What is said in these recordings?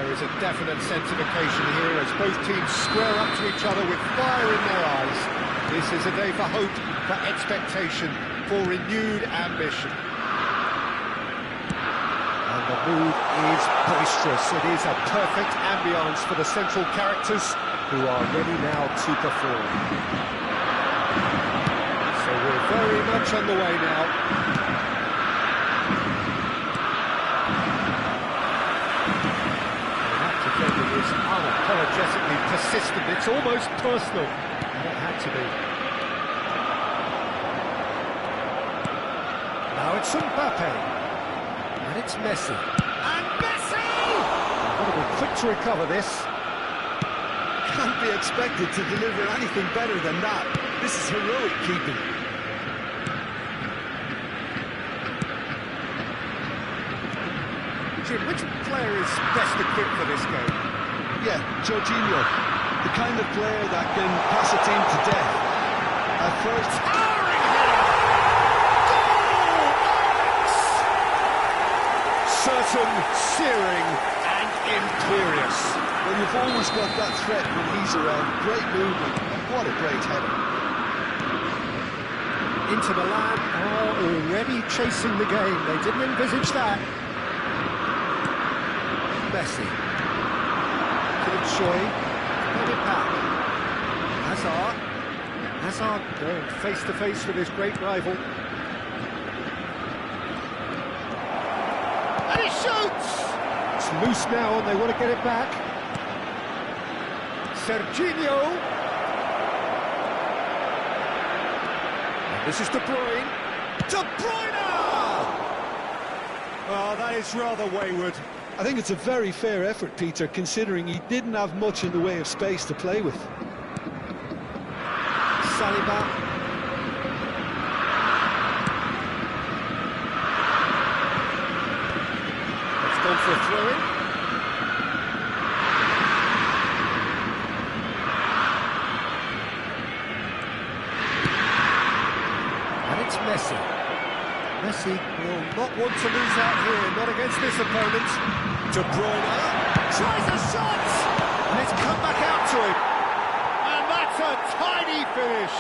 There is a definite sense of occasion here as both teams square up to each other with fire in their eyes. This is a day for hope, for expectation, for renewed ambition. And the mood is boisterous. It is a perfect ambience for the central characters who are ready now to perform. So we're very much on the way now. Is unapologetically persistent, it's almost personal, and it had to be. Now it's Mbappe, and it's Messi. And Messi! Got to be quick to recover this. Can't be expected to deliver anything better than that. This is heroic keeping. Jim, which player is best equipped for this game? Yeah, Jorginho, the kind of player that can pass a team to death. At first... Towering header! Goal! Certain, searing and imperious. When you've always got that threat when he's around, great movement, and what a great header. Inter Milan are already chasing the game. They didn't envisage that. Messi. Shoy, put it back. Hazard going face to face with his great rival. And he shoots! It's loose now and they want to get it back. Serginho. And this is De Bruyne. De Bruyne! Oh, that is rather wayward. I think it's a very fair effort, Peter, considering he didn't have much in the way of space to play with. Saliba. Let's go for a throw-in. And it's Messi. Messi will not want to lose out here, not against this opponent. De Bruyne tries a shot, and it's come back out to him. And that's a tiny finish.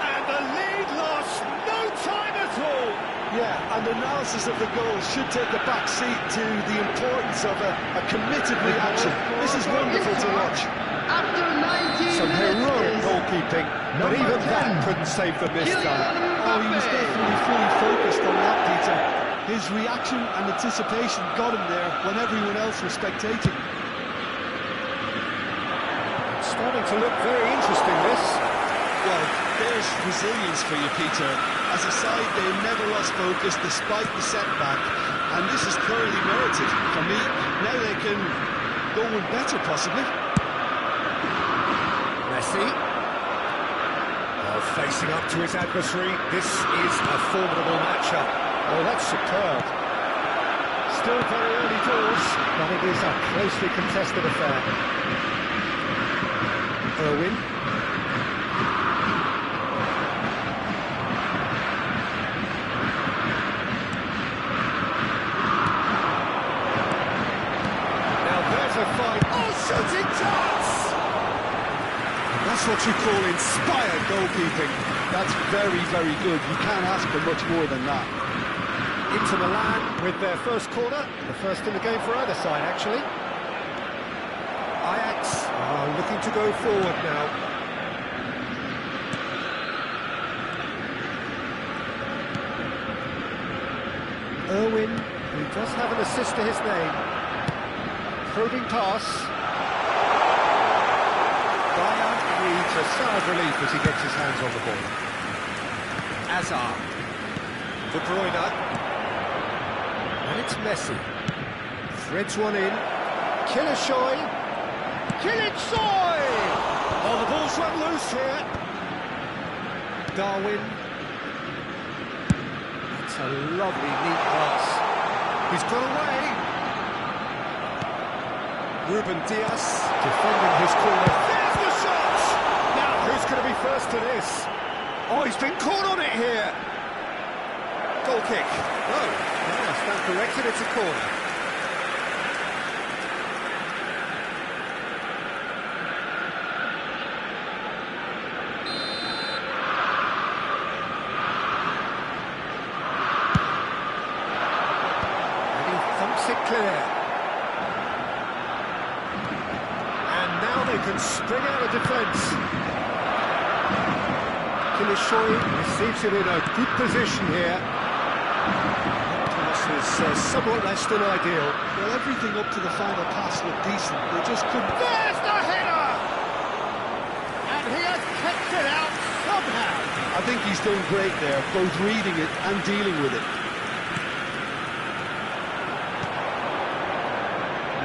And the lead lost no time at all. Yeah, and analysis of the goal should take a back seat to the importance of a committed reaction. This is wonderful to watch. After 90 Some minutes, heroic goalkeeping, but even 10. that couldn't save the missed goal. Oh, he was definitely fully focused on that, Peter. His reaction and anticipation got him there when everyone else was spectating. It's starting to look very interesting, this. Well, there's resilience for you, Peter. As a side, they never lost focus despite the setback, and this is thoroughly merited for me. Now they can go one better, possibly. Messi. Facing up to his adversary, this is a formidable matchup. Oh, that's superb. Still very early doors, but it is a closely contested affair. Irwin. Now there's a fine... Oh, shooting chance! That's what you call inspired goalkeeping. That's very, very good. You can't ask for much more than that. Inter Milan with their first corner, the first in the game for either side, actually. Ajax are looking to go forward now. Irwin, who does have an assist to his name. Probing pass. A sigh of relief as he gets his hands on the ball. Hazard. De Bruyne. And it's Messi. Threads one in. Kilishoy. Kilishoy! Oh, the ball's run loose here. Darwin. That's a lovely, neat pass. He's got away. Ruben Diaz defending his corner. There's the shot! Who's going to be first to this? Oh, he's been caught on it here. Goal kick. No, I stand corrected, it's a corner. can spring out of defence. Kilishoy receives it in a good position here. Pass is somewhat less than ideal. Well, everything up to the final pass looked decent. They just couldn't... There's the header! And he has kept it out somehow. I think he's done great there, both reading it and dealing with it.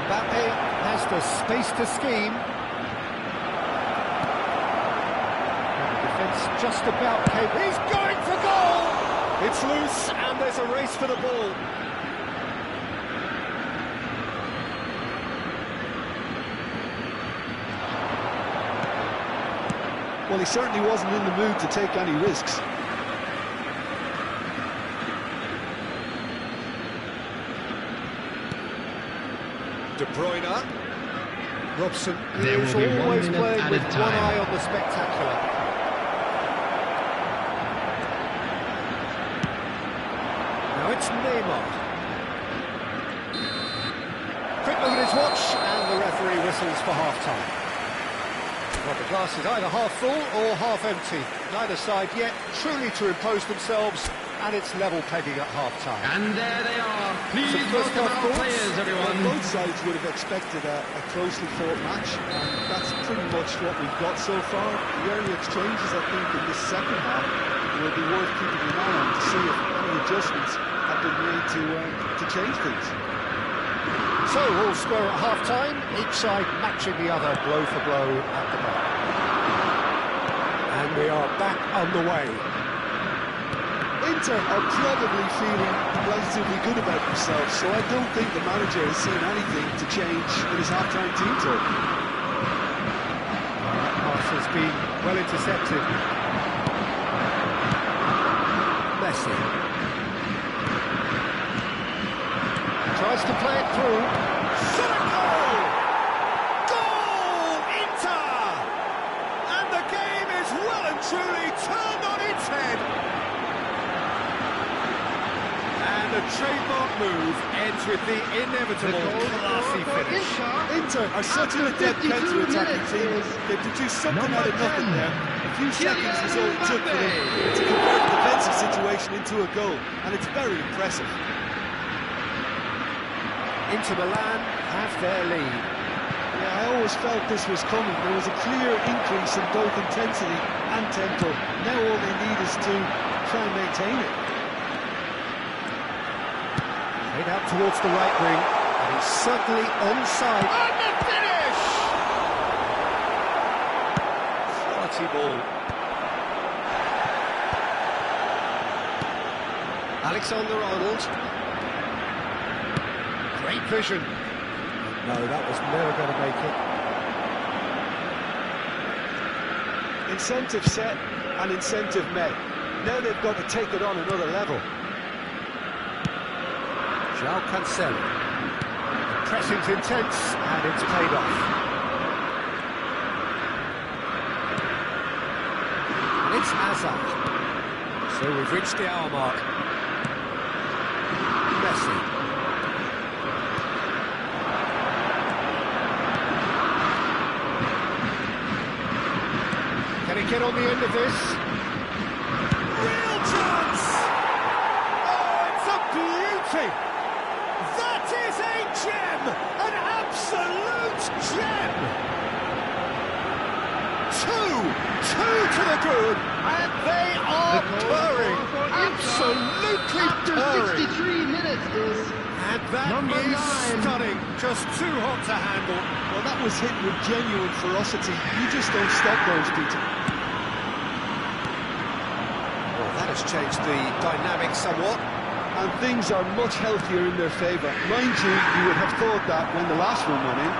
Mbappe has the space to scheme. And the defence just about came. He's going for goal! It's loose and there's a race for the ball. Well, he certainly wasn't in the mood to take any risks. De Bruyne. Robson There is will be 1 always minute playing at with a one time. eye on the spectacular. Now it's Neymar. Quick look at his watch, and the referee whistles for half-time. Well, the glass is either half full or half empty. Neither side yet truly to impose themselves, and it's level pegging at half-time. And there they are. Please first welcome half our thoughts? players, everyone. Well, both sides would have expected a closely fought match, and that's pretty much what we've got so far. The early exchanges, I think, in this second half will be worth keeping an eye on to see if any adjustments have been made to change things. So, all square at half-time, each side matching the other blow for blow at the back. And we are back underway. Inter are probably feeling relatively good about themselves, so I don't think the manager has seen anything to change in his half-time team talk. That pass has been well intercepted. Messi. Tries to play it through. Shot a goal! Goal! Inter! And the game is well and truly turned on its head. And the trademark move ends with the inevitable classy finish. Inter are such an adept counter-attacking team. They produced something out of nothing there. A few seconds was all it took for them to convert a defensive situation into a goal, and it's very impressive. Inter Milan have their lead. Yeah, I always felt this was coming. There was a clear increase in both intensity and tempo. Now all they need is to try and maintain it. Played out towards the right wing, and he's certainly onside. And the finish! Quality ball. Alexander-Arnold. Great vision. No, that was never going to make it. Incentive set and incentive met. Now they've got to take it on another level. João Cancelo. The pressing's intense, and it's paid off. And it's Hazard. So we've reached the hour mark. Messi. Can he get on the end of this? Real chance! Oh, it's a beauty! That is a gem! An absolute gem! Two to the good, and they are purring! Absolutely After purring! 63 minutes is And that Number is 9. stunning, just too hot to handle. Well, that was hit with genuine ferocity. You just don't stop those, Peter. Well, that has changed the dynamic somewhat. And things are much healthier in their favour. Mind you, you would have thought that when the last one went in.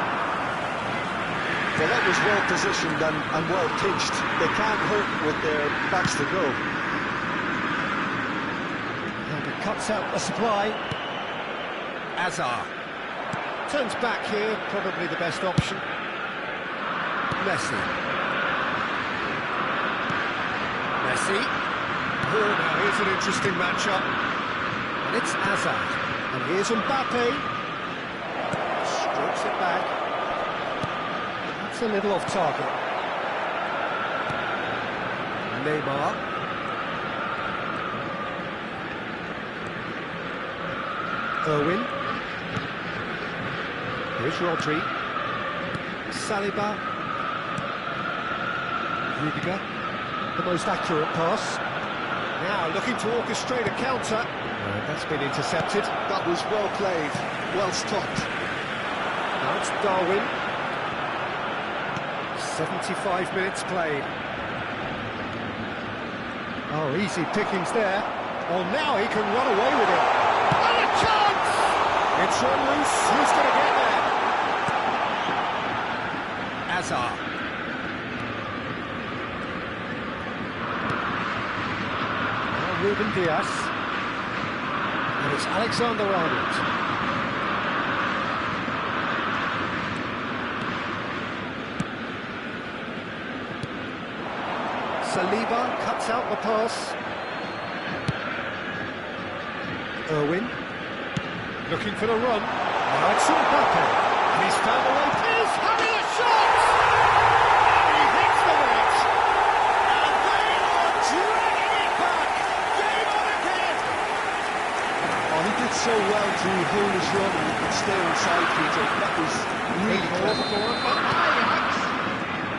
Well, that was well positioned and well pitched. They can't hurt with their backs to goal. And it cuts out the supply. Hazard. Turns back here, probably the best option. Messi. Messi. Oh, now here's an interesting matchup. And it's Hazard. And here's Mbappe. Strokes it back. That's Just a little off target. Neymar. Irwin. Here's Rodri. Saliba. Rudiger. The most accurate pass. Now looking to orchestrate a counter. That's been intercepted. That was well played, well stopped. Now it's Darwin. 75 minutes played. Oh, easy pickings there. Well, now he can run away with it. And a chance! It's run loose. Who's going to get there? Hazard. Now Ruben Diaz. And it's Alexander-Arnold. Saliba cuts out the pass. Irwin looking for the run. Now it's Mbappe. And he's found a way. He's having a shot! And he hits the net. And they are dragging it back. Game on again. Oh, he did so well to hold his run and stay inside, Peter. That was really clever. Ajax,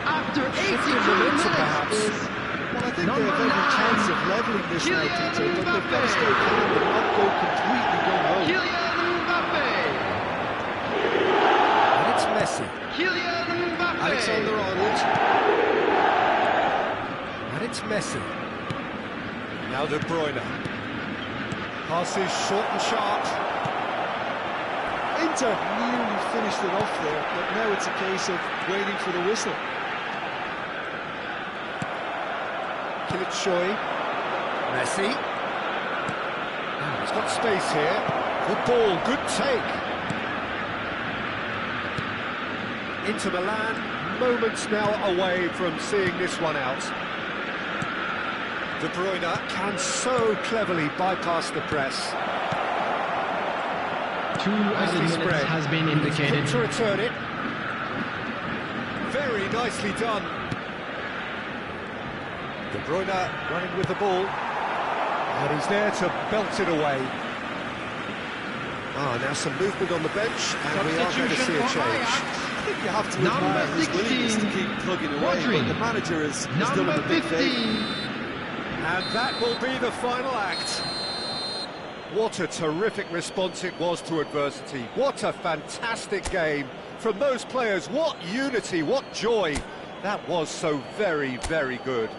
after 82 minutes, is Well, I think they have every chance of levelling this now, Peter, but they've got to stay calm and not go completely gung-ho. Kylian Mbappe. And it's Messi. Kylian Mbappe. Alexander-Arnold. And it's Messi. Now De Bruyne. Passes short and sharp. Inter nearly finished it off there, but now it's a case of waiting for the whistle. Choi. Messi. Oh, he's got space here. Good ball, good take. Inter Milan, moments now away from seeing this one out. De Bruyne can so cleverly bypass the press. 2 added minutes has been indicated. To return it. Very nicely done. De Bruyne running with the ball, and he's there to belt it away. Now some movement on the bench, and we are going to see a change. I think you have to admire his willingness to keep plugging away, but the manager has done him a big favour. And that will be the final act. What a terrific response it was to adversity. What a fantastic game from those players. What unity, what joy. That was so very, very good.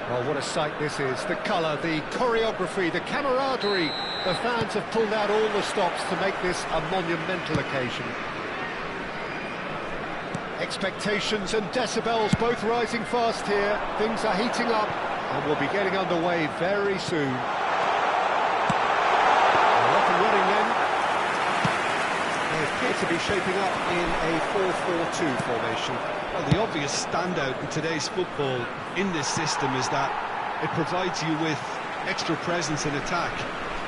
Oh, what a sight this is. The colour, the choreography, the camaraderie. The fans have pulled out all the stops to make this a monumental occasion. Expectations and decibels both rising fast here. Things are heating up and we'll be getting underway very soon. A appear to be shaping up in a 4-4-2 formation. Well, the obvious standout in today's football in this system is that it provides you with extra presence in attack.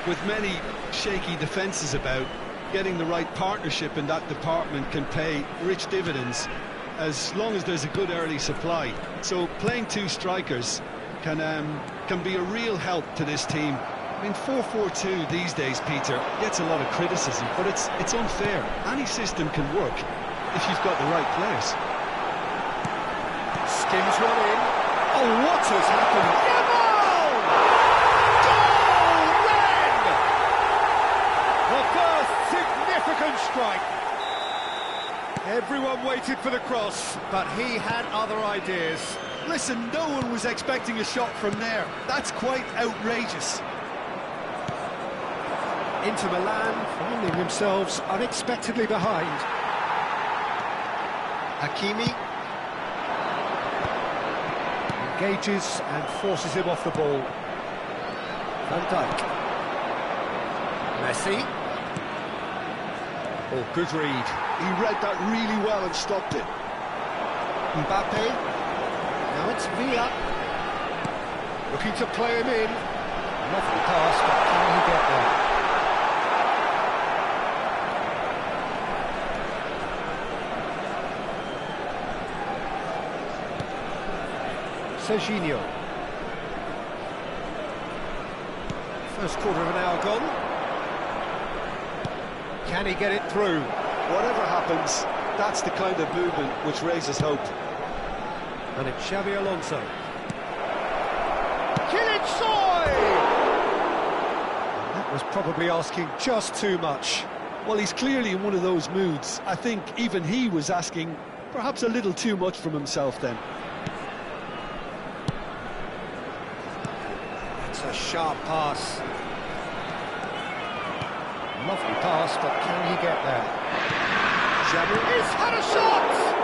With many shaky defences about, getting the right partnership in that department can pay rich dividends as long as there's a good early supply. So playing two strikers can be a real help to this team. I mean, 4-4-2 these days, Peter, gets a lot of criticism, but it's unfair. Any system can work if you've got the right players. Skims one in. Oh, what has happened? Goal! Goal, Ren! The first significant strike. Everyone waited for the cross, but he had other ideas. Listen, no one was expecting a shot from there. That's quite outrageous. Inter Milan finding themselves unexpectedly behind. Hakimi engages and forces him off the ball. Van Dijk. Messi. Oh, good read. He read that really well and stopped it. Mbappe. Now it's Villa. Looking to play him in. Lovely pass, but can he get there? Serginho. First quarter of an hour gone. Can he get it through? Whatever happens, that's the kind of movement which raises hope. And it's Xabi Alonso. Soy! That was probably asking just too much. Well, he's clearly in one of those moods. I think even he was asking perhaps a little too much from himself then. It's a sharp pass. Lovely pass, but can he get there? Xabi has had a shot!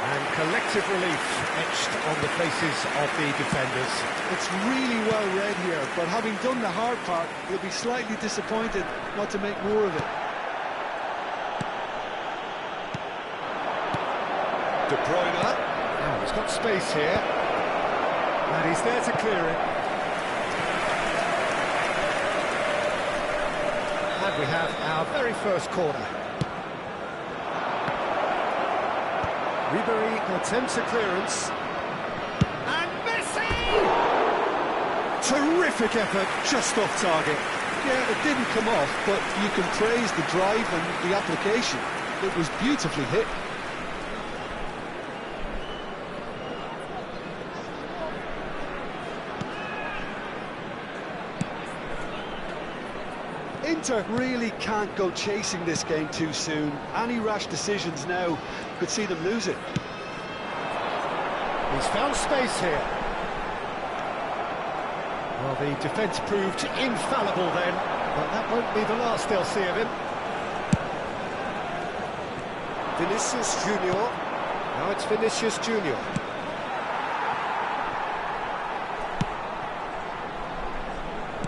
And collective relief etched on the faces of the defenders. It's really well read here, but having done the hard part, he'll be slightly disappointed not to make more of it. De Bruyne. Oh, he's got space here. And he's there to clear it. And we have our very first corner. Ribery attempts a clearance. And Messi! Terrific effort, just off target. Yeah, it didn't come off, but you can praise the drive and the application. It was beautifully hit. Inter really can't go chasing this game too soon. Any rash decisions now could see them lose it. He's found space here. Well, the defence proved infallible then, but that won't be the last they'll see of him. Vinicius Junior. Now it's Vinicius Junior.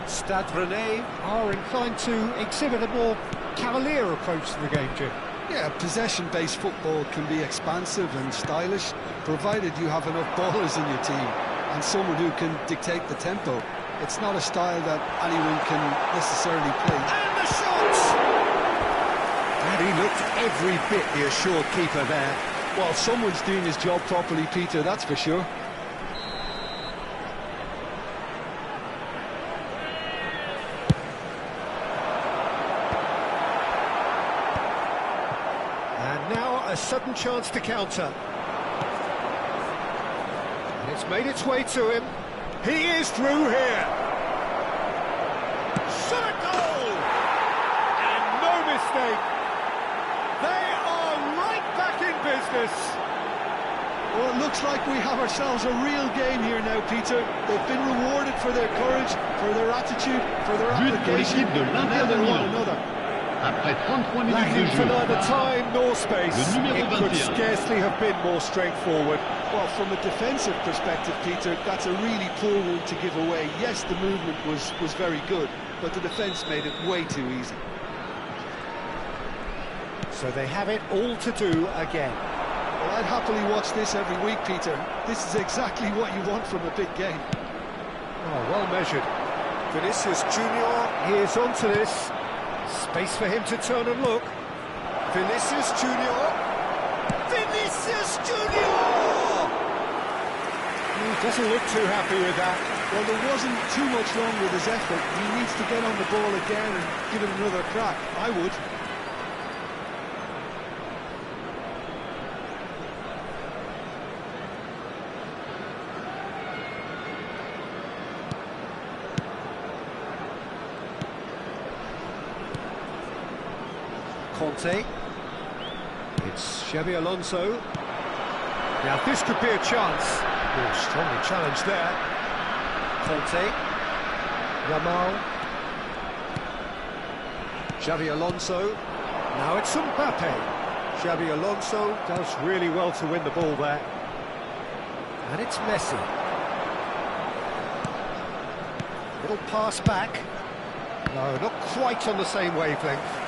Stade Rennais are inclined to exhibit a more cavalier approach to the game, Jim. Yeah, possession-based football can be expansive and stylish, provided you have enough ballers in your team and someone who can dictate the tempo. It's not a style that anyone can necessarily play. And the shot! And he looked every bit the assured keeper there. Well, someone's doing his job properly, Peter, that's for sure. A sudden chance to counter. And it's made its way to him. He is through here. Shot a goal! And no mistake. They are right back in business. Well, it looks like we have ourselves a real game here now, Peter. They've been rewarded for their courage, for their attitude, for their application. And now they want another. Après 33 minutes de Lacking jeu. for neither time nor space, Le numéro it could 21. scarcely have been more straightforward. Well, from a defensive perspective, Peter, that's a really poor one to give away. Yes, the movement was very good, but the defence made it way too easy. So they have it all to do again. Well, I'd happily watch this every week, Peter. This is exactly what you want from a big game. Oh, well measured. Vinicius Junior, he is onto this. Space for him to turn and look. Vinicius Junior. Vinicius Junior! He doesn't look too happy with that. Well, there wasn't too much wrong with his effort. He needs to get on the ball again and give it another crack. I would. Conte. It's Xabi Alonso. Now this could be a chance. Oh, strongly challenged there. Conte. Yamal. Xabi Alonso. Now it's Mbappe. Xabi Alonso does really well to win the ball there. And it's Messi. Little pass back. No, not quite on the same wavelength.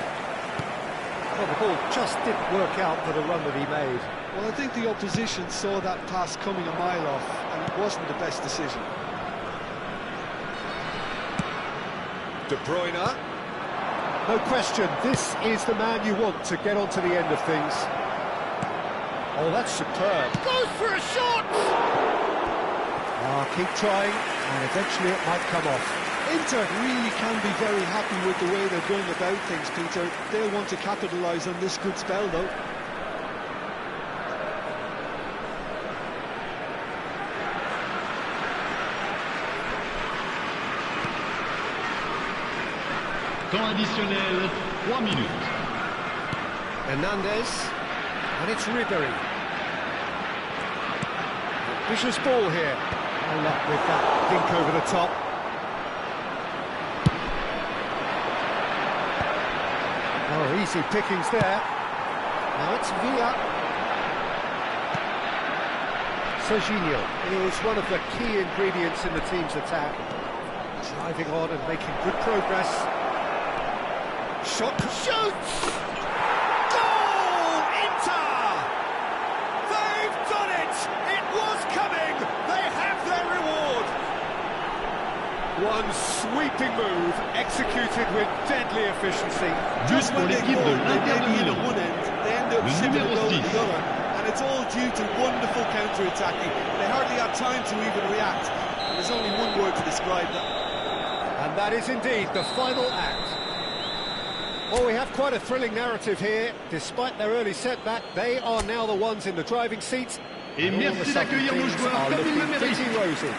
Well, the ball just didn't work out for the run that he made. Well, I think the opposition saw that pass coming a mile off, and it wasn't the best decision. De Bruyne. No question, this is the man you want to get onto the end of things. Oh, that's superb. Goes for a shot! Keep trying, and eventually it might come off. Inter really can be very happy with the way they're going about things, Peter. They'll want to capitalise on this good spell, though. Temps additionnel, 3 minutes. Hernandez, and it's Ribery. Vicious ball here. No luck with that dink over the top. Oh, easy pickings there. Now it's Villa. Serginho is one of the key ingredients in the team's attack. Driving on and making good progress. Shot, shoots! Goal! Inter! They've done it! It was coming! They have their reward! One sweeping move, executed with deadly efficiency. Just pour l'équipe de l'Inter de Milan. They end up shipping a goal to the other, and it's all due to wonderful counter-attacking. They hardly had time to even react. There's only one word to describe that. And that is indeed the final act. Well, we have quite a thrilling narrative here. Despite their early setback, they are now the ones in the driving seat. Et merci d'accueillir nos joueurs comme ils le méritent. Rosy.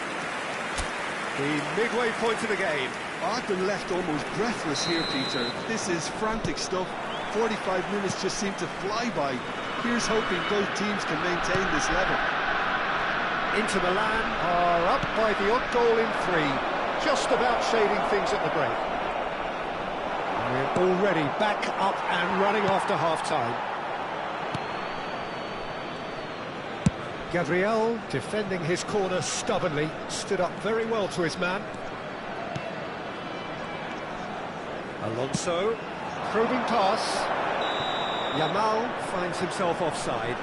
The midway point of the game. I've been left almost breathless here, Peter. This is frantic stuff. 45 minutes just seem to fly by. Here's hoping both teams can maintain this level. Inter Milan are up by the odd goal in 3. Just about shading things at the break. And we're already back up and running after half-time. Gabriel, defending his corner stubbornly, stood up very well to his man. Alonso, probing pass. Yamal finds himself offside.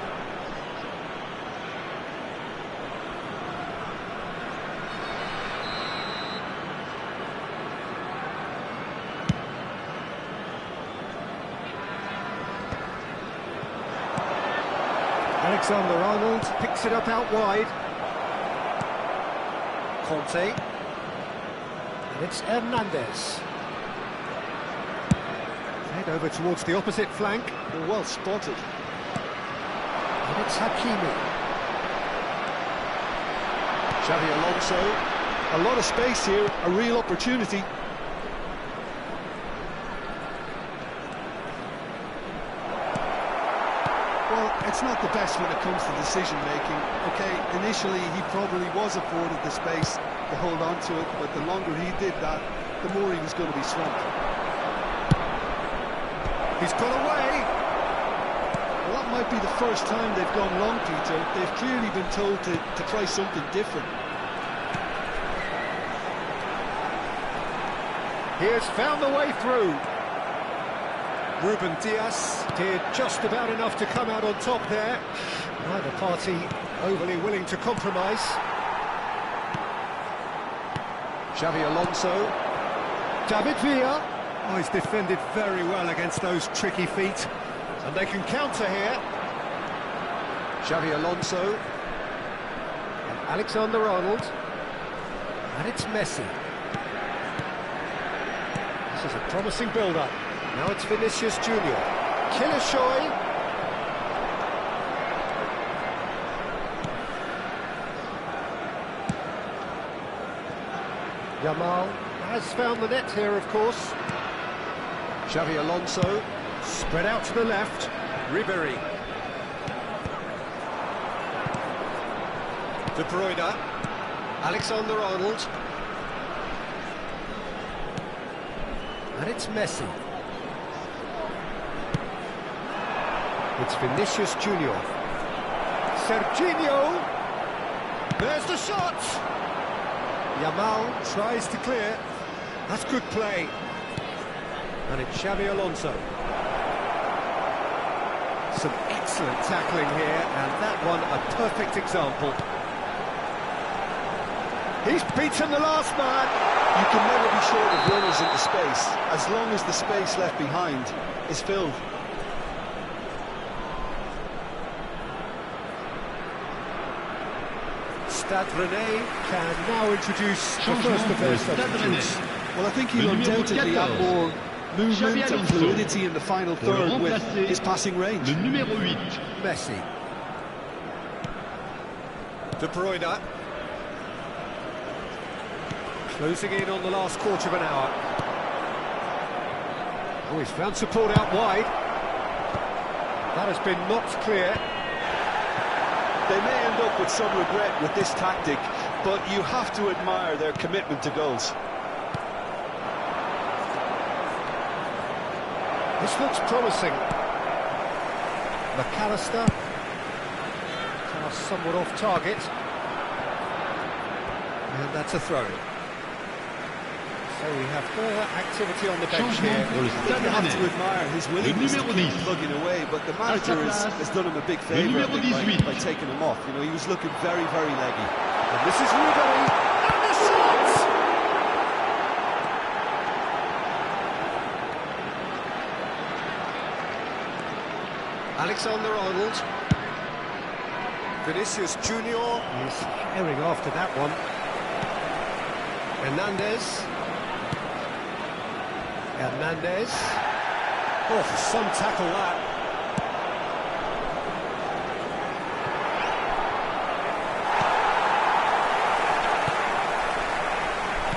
Alexander-Arnold picks it up out wide. Conte. And it's Hernandez. Head over towards the opposite flank. Well spotted. And it's Hakimi. Xabi Alonso. A lot of space here, a real opportunity. Well, it's not the best when it comes to decision-making. Okay, initially he probably was afforded the space to hold on to it, but the longer he did that, the more he was going to be swamped. He's got away! Well, that might be the first time they've gone long, Peter. They've clearly been told to try something different. He has found the way through. Ruben Diaz did just about enough to come out on top there. Neither party overly willing to compromise. Xavi Alonso. David Villa. Oh, he's defended very well against those tricky feet. And they can counter here. Xavi Alonso. And Alexander-Arnold. And it's Messi. This is a promising build-up. Now it's Vinicius Junior. Killishoy. Yamal has found the net here, of course. Xavi Alonso. Spread out to the left. Ribéry. De Bruyne. Alexander-Arnold. And it's Messi. It's Vinicius Junior. Serginho. There's the shot. Yamal tries to clear. That's good play. And it's Xavi Alonso. Some excellent tackling here, and that one a perfect example. He's beaten the last man. You can never be short of runners into space, as long as the space left behind is filled. Stade Rennais can now introduce the first of their substitutes. Well, I think he'll undoubtedly add more movement and fluidity in the final third with his passing range. Le numéro 8. Messi. De Bruyne. Closing in on the last quarter of an hour. Oh, he's found support out wide. That has been knocked clear. They may end up with some regret with this tactic, but you have to admire their commitment to goals. This looks promising. McAllister. Pass somewhat off target. And that's a throw. So we have further activity on the bench here. You have to admire his willingness to keep plugging away, but the manager has done him a big favour by taking him off. You know, he was looking very, very leggy. And this is Ribéry. And the shot! Alexander-Arnold. Vinicius Junior is herring after that one. Hernandez. Oh, some tackle that.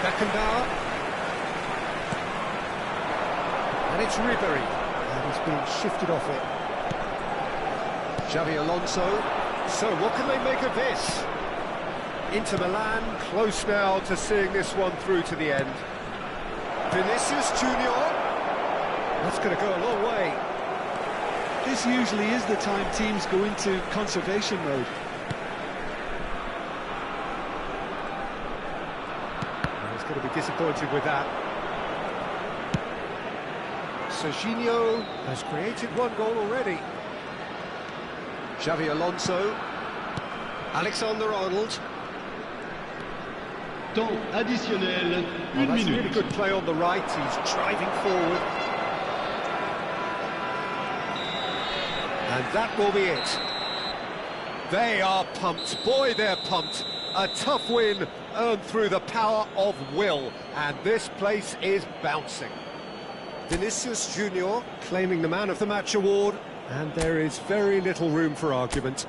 Beckenbauer. And it's Ribéry. And he's been shifted off it. Xavi Alonso. So what can they make of this? Inter Milan close now to seeing this one through to the end. Vinicius Junior. That's going to go a long way. This usually is the time teams go into conservation mode. He's going to be disappointed with that. Serginho has created one goal already. Xavi Alonso. Alexander-Arnold. Temps additionnel, une That's minute. really good play on the right. He's driving forward. And that will be it. They are pumped. Boy, they're pumped. A tough win earned through the power of will. And this place is bouncing. Vinicius Junior claiming the Man of the Match award. And there is very little room for argument.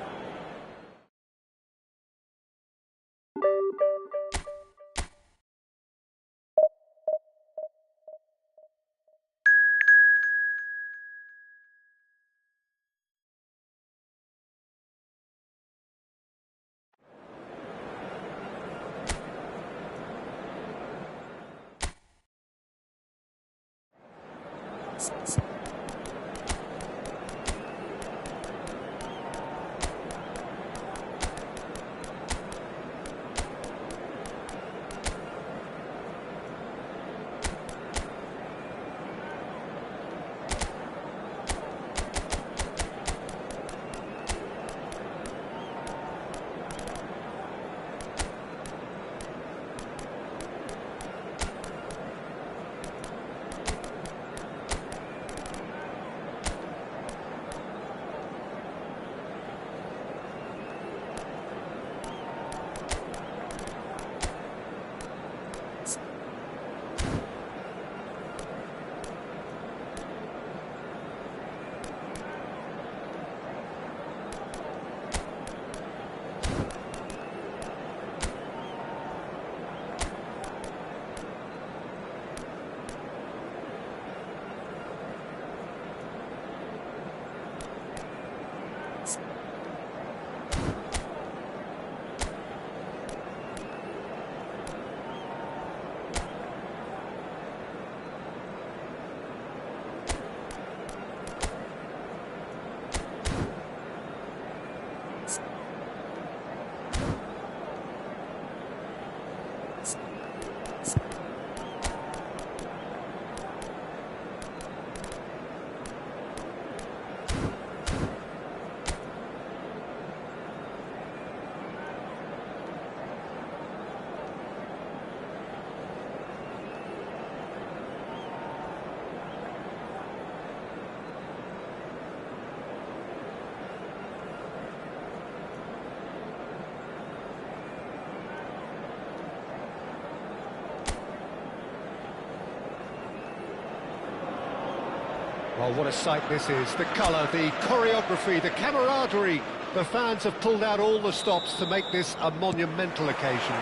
Well, what a sight this is. The colour, the choreography, the camaraderie. The fans have pulled out all the stops to make this a monumental occasion.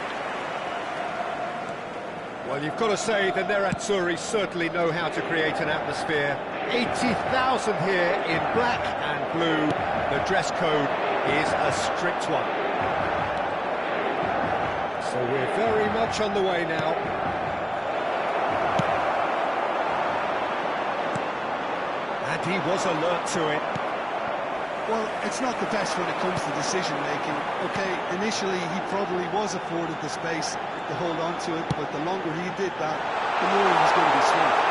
Well, you've got to say the Nerazzurri certainly know how to create an atmosphere. 80,000 here in black and blue. The dress code is a strict one. So we're very much on the way now. And he was alert to it. Well, it's not the best when it comes to decision-making. OK, initially he probably was afforded the space to hold on to it, but the longer he did that, the more he was going to be swamped.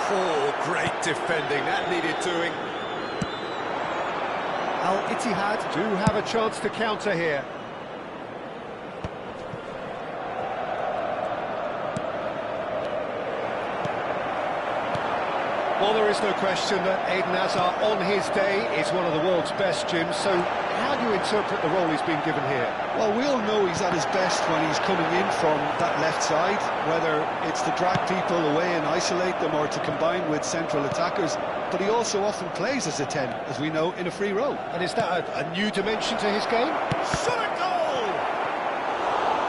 Oh, great defending. That needed doing. Al Ittihad do have a chance to counter here. Well, there is no question that Eden Hazard, on his day, is one of the world's best, Jim. So how do you interpret the role he's been given here? Well, we all know he's at his best when he's coming in from that left side, whether it's to drag people away and isolate them or to combine with central attackers. But he also often plays as a 10, as we know, in a free role. And is that a new dimension to his game? Shot a goal!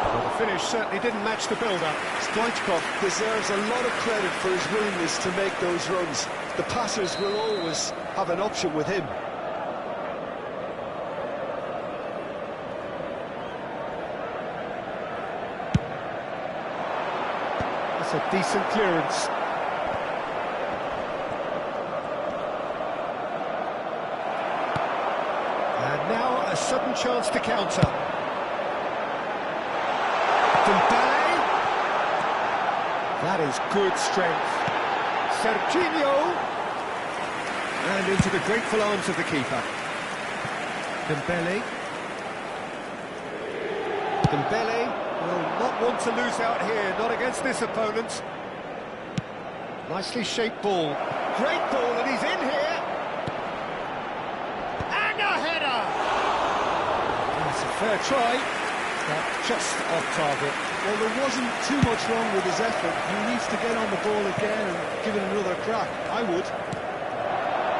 Well, the finish certainly didn't match the build-up. Stoichkov deserves a lot of credit for his willingness to make those runs. The passers will always have an option with him. That's a decent clearance. And now a sudden chance to counter. Dembele. That is good strength. Serginho. And into the grateful arms of the keeper. Dembele. Dembele will not want to lose out here, not against this opponent. Nicely shaped ball. Great ball, and he's in here. And a header! That's a fair try, but just off target. Well, there wasn't too much wrong with his effort. He needs to get on the ball again and give it another crack. I would.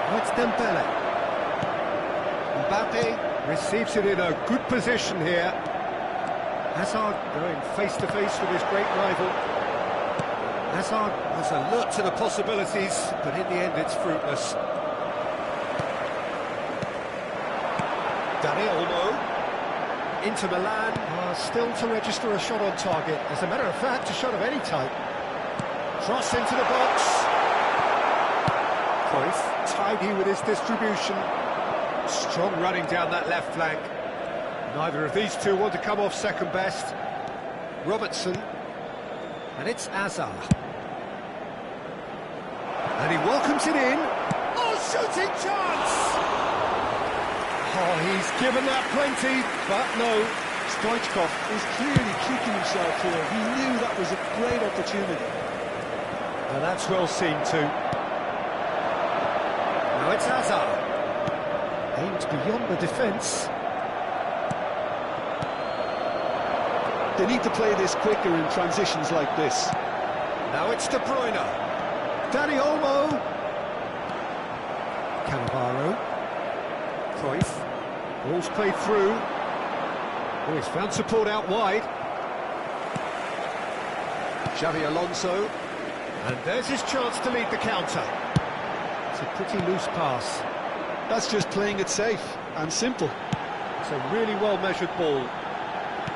That's Dembele. Mbappe receives it in a good position here. Hazard going face-to-face with his great rival. Hazard was alert to the possibilities, but in the end it's fruitless. Dani Olmo. Inter Milan are still to register a shot on target. As a matter of fact, a shot of any type. Cross into the box. Cruyff, tidy with his distribution. Strong running down that left flank. Neither of these two want to come off second best. Robertson. And it's Hazard. And he welcomes it in. Oh, shooting chance! Oh, he's given that plenty, but no. Stoichkov is clearly kicking himself here. He knew that was a great opportunity. And that's well seen too. Now it's Hazard. Aimed beyond the defence. They need to play this quicker in transitions like this. Now it's De Bruyne. Dani Olmo. Cannavaro. Cruyff. Ball's played through. Oh, he's found support out wide. Xavi Alonso. And there's his chance to lead the counter. It's a pretty loose pass. That's just playing it safe and simple. It's a really well-measured ball.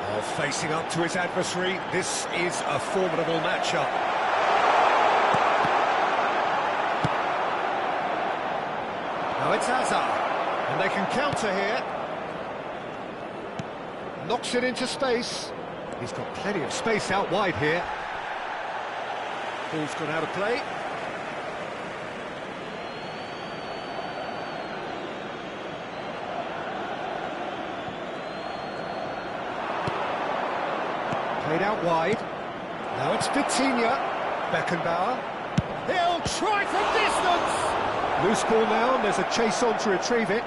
Oh, facing up to his adversary, this is a formidable matchup. Now it's Hazard, and they can counter here. Knocks it into space. He's got plenty of space out wide here. Ball's gone out of play. Played out wide. Now it's Vitinha. Beckenbauer. He'll try from distance! Loose ball now, and there's a chase on to retrieve it.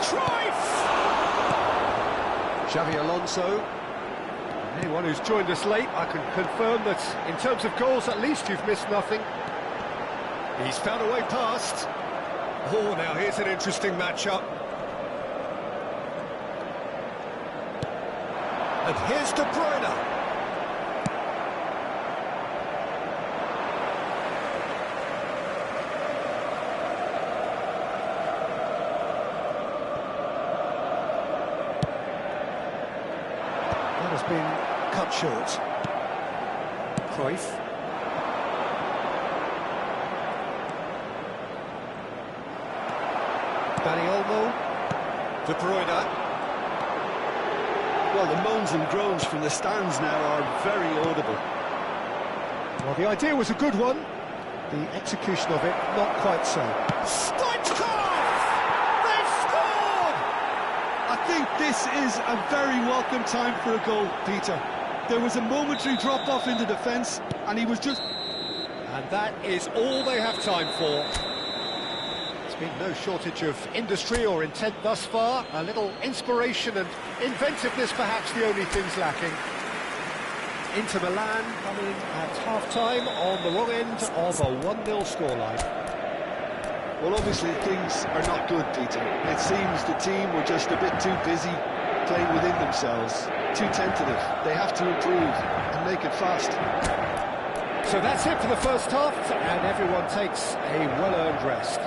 Cruyff! Xavi Alonso. Anyone who's joined us late, I can confirm that in terms of goals, at least you've missed nothing. He's found a way past. Oh, now here's an interesting matchup. And here's De Bruyne. That has been cut short. Cruyff. Danny Olmo. De Bruyne. Well, the moans and groans from the stands now are very audible. Well, the idea was a good one. The execution of it, not quite so. Stoichkov! They've scored! I think this is a very welcome time for a goal, Peter. There was a momentary drop-off into defence, and he was just... And that is all they have time for. Been no shortage of industry or intent thus far. A little inspiration and inventiveness, perhaps the only things lacking. Inter Milan coming at half-time on the wrong end of a 1-0 scoreline. Well, obviously things are not good, Peter. It seems the team were just a bit too busy playing within themselves, too tentative. They have to improve and make it fast. So that's it for the first half, and everyone takes a well-earned rest.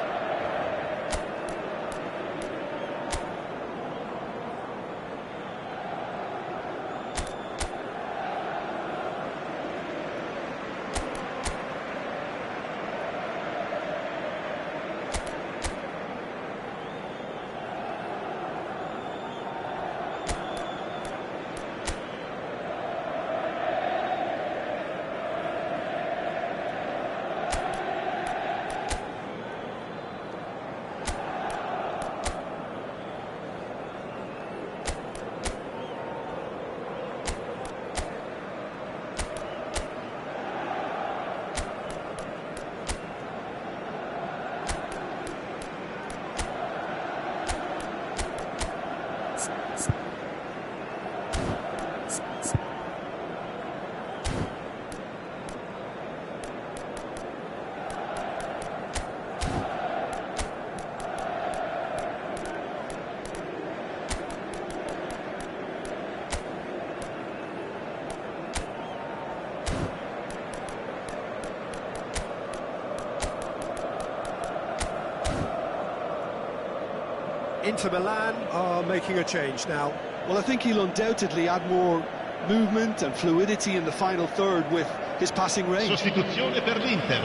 Inter Milan are making a change now. Well, I think he'll undoubtedly add more movement and fluidity in the final third with his passing range. Sostituzione per l'Inter.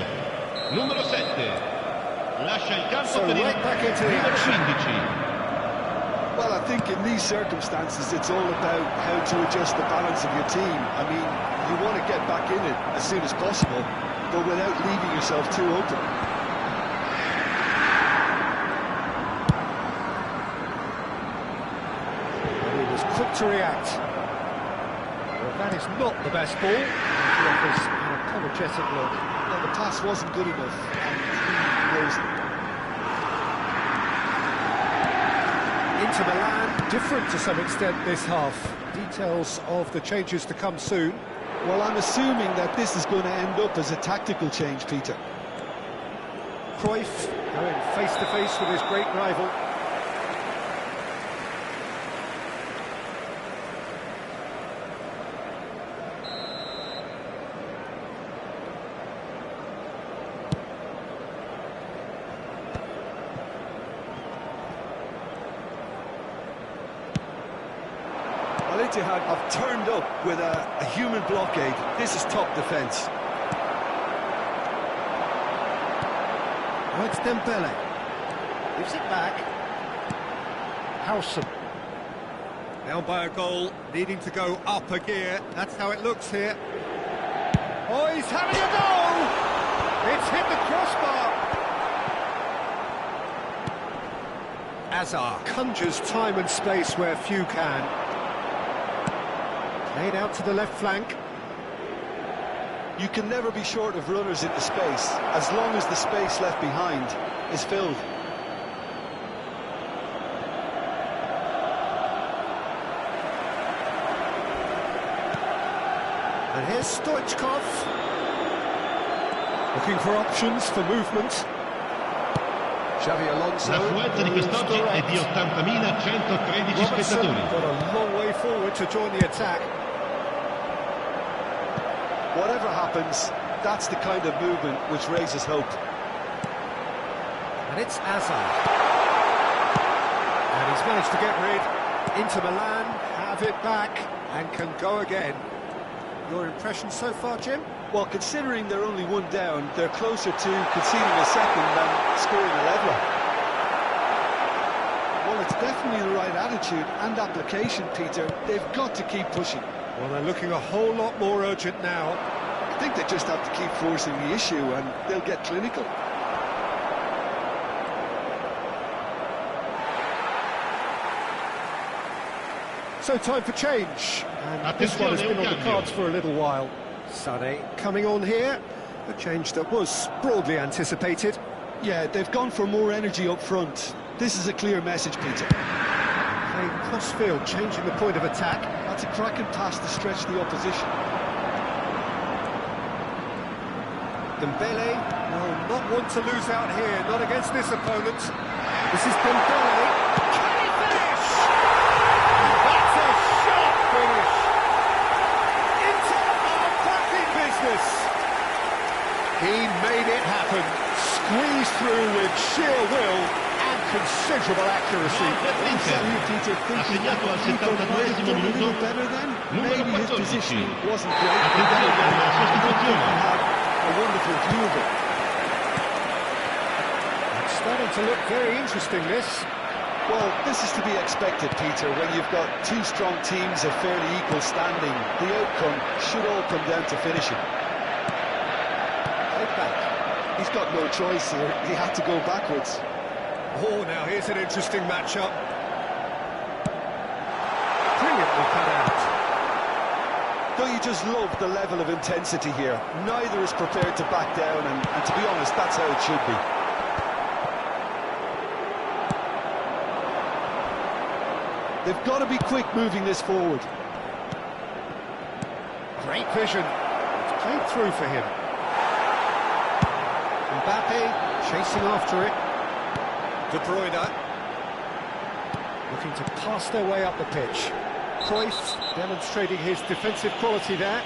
Numero 7. Lascia il campo per right back into the numero action. 15. Well, I think in these circumstances it's all about how to adjust the balance of your team. I mean, you want to get back in it as soon as possible, but without leaving yourself too open. Quick to react. Well, that is not the best ball. He offers an apologetic look. Well, the pass wasn't good enough, and he knows it. Inter Milan, different to some extent this half. Details of the changes to come soon. Well, I'm assuming that this is going to end up as a tactical change, Peter. Cruyff going face-to-face with his great rival. I've turned up with a human blockade. This is top defence. Oh, it's Dembele. Gives it back. Howson. Down by a goal, needing to go up a gear. That's how it looks here. Oh, he's having a goal! It's hit the crossbar. Azar conjures time and space where few can. Played out to the left flank. You can never be short of runners into space, as long as the space left behind is filled. And here's Stoichkov. Looking for options for movement. Xavi Alonso. L'affluenza di quest'oggi è di 80.113 spettatori. Got a long way forward to join the attack. Whatever happens, that's the kind of movement which raises hope. And it's Hazard. And he's managed to get rid. Inter Milan have it back and can go again. Your impression so far, Jim? Well, considering they're only one down, they're closer to conceding a second than scoring a leveller. Well, it's definitely the right attitude and application, Peter. They've got to keep pushing. Well, they're looking a whole lot more urgent now. I think they just have to keep forcing the issue and they'll get clinical. So time for change. And this one has been on the cards for a little while. Sané coming on here. A change that was broadly anticipated. Yeah, they've gone for more energy up front. This is a clear message, Peter. Playing cross-field, changing the point of attack. That's a cracking pass to stretch the opposition. Dembele will not want to lose out here, not against this opponent. This is Dembele. Can he finish? That's a sharp finish. Inter are back in business. He made it happen. Squeezed through with sheer will and considerable accuracy. L'Inter ha segnato al 72esimo minuto numero 14. Attenzione alla sostituzione. A wonderful view of it. It's starting to look very interesting, this. Well, this is to be expected, Peter, when you've got two strong teams of fairly equal standing. The outcome should all come down to finishing. Head back. He's got no choice here. He had to go backwards. Oh, now here's an interesting matchup. Brilliantly cut out. Don't you just love the level of intensity here? Neither is prepared to back down, and to be honest, that's how it should be. They've got to be quick moving this forward. Great vision. It's played through for him. Mbappe chasing after it. De Bruyne looking to pass their way up the pitch. Cruyff demonstrating his defensive quality there.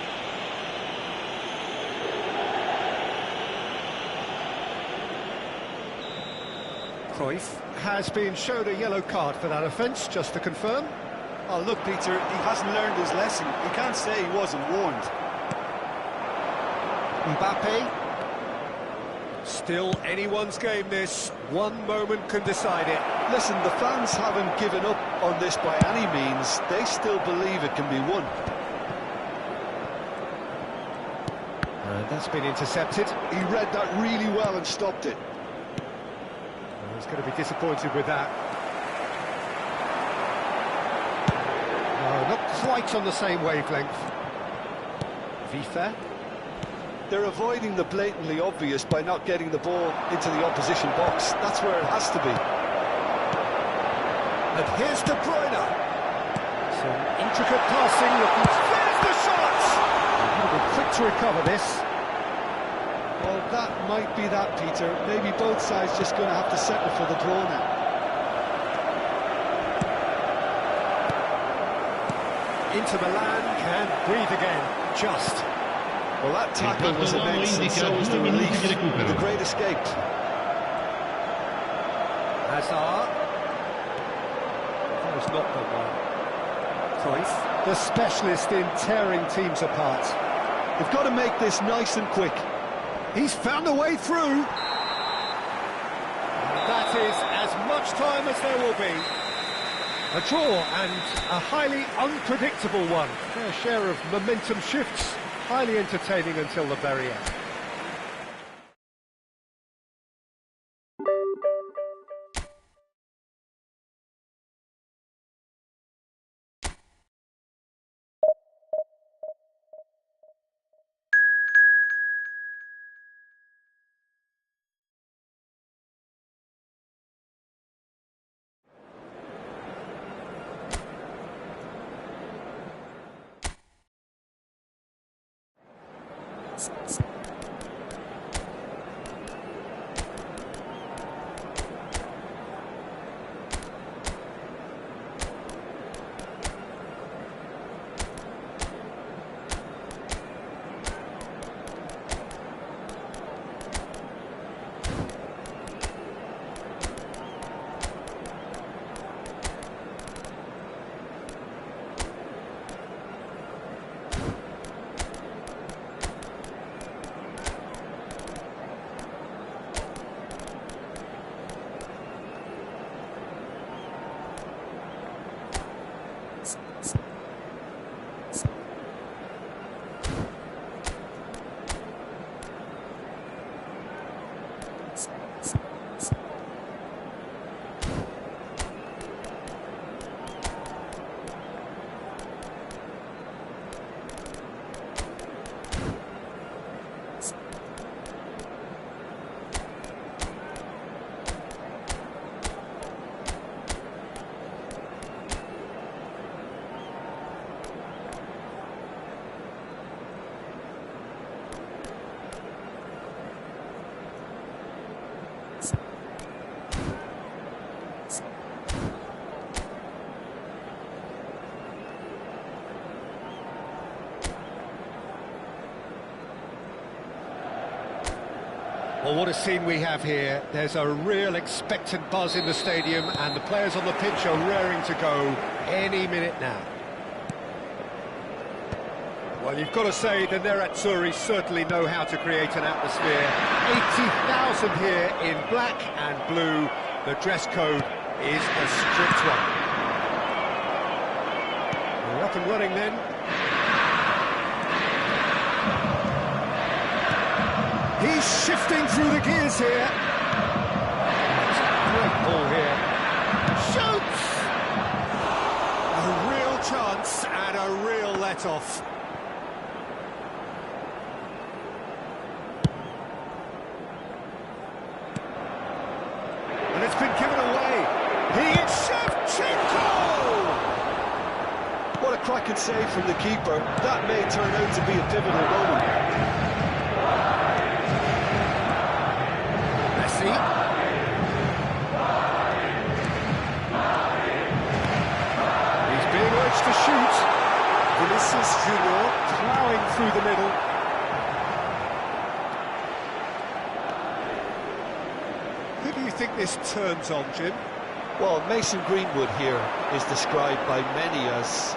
Cruyff has been showed a yellow card for that offence, just to confirm. Oh, look, Peter, he hasn't learned his lesson. You can't say he wasn't warned. Mbappe. Still anyone's game, this. One moment can decide it. Listen, the fans haven't given up on this by any means. They still believe it can be won. And that's been intercepted. He read that really well and stopped it. He's going to be disappointed with that. No, not quite on the same wavelength. Vifa. They're avoiding the blatantly obvious by not getting the ball into the opposition box. That's where it has to be. And here's De Bruyne. Some intricate passing. There's the shot! He'll be quick to recover this. Well, that might be that, Peter. Maybe both sides just going to have to settle for the draw now. Inter Milan can breathe again. Just. Well, that tackle was immense, and so was the relief. The great escape. Hazard. That was not the one. Cruyff, the specialist in tearing teams apart. They've got to make this nice and quick. He's found a way through. That is as much time as there will be. A draw and a highly unpredictable one. Fair share of momentum shifts. Highly entertaining until the very end. Well, what a scene we have here. There's a real expectant buzz in the stadium, and the players on the pitch are raring to go any minute now. Well, you've got to say the Nerazzurri certainly know how to create an atmosphere. 80,000 here in black and blue. The dress code is a strict one. We're up and running then. He's shifting through the gears here. It's a great ball here. Shoots! A real chance and a real let-off. And it's been given away. He is Shevchenko! What a cracking save from the keeper. That may turn out to be a pivotal moment. He's being urged to shoot. Vinicius Junior ploughing through the middle. Who do you think this turns on, Jim? Well, Mason Greenwood here is described by many as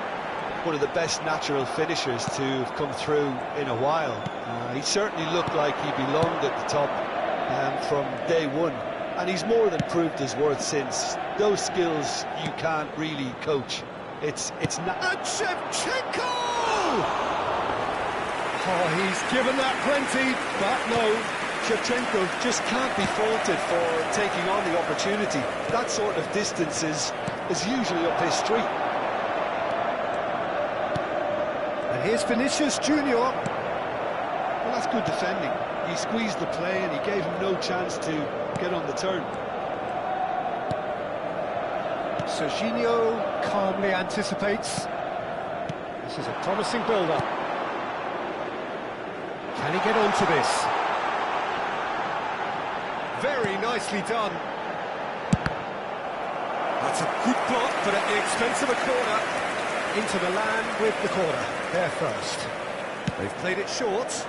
one of the best natural finishers to have come through in a while. He certainly looked like he belonged at the top from day one. And he's more than proved his worth since. Those skills you can't really coach. It's not. And Shevchenko! Oh, he's given that plenty, but no. Shevchenko just can't be faulted for taking on the opportunity. That sort of distance is usually up his street. And here's Vinicius Junior. Well, that's good defending. He squeezed the play and he gave him no chance to get on the turn. Serginho calmly anticipates. This is a promising build-up. Can he get onto this? Very nicely done. That's a good block, but at the expense of a corner. Into the land with the corner. There first. They've played it short.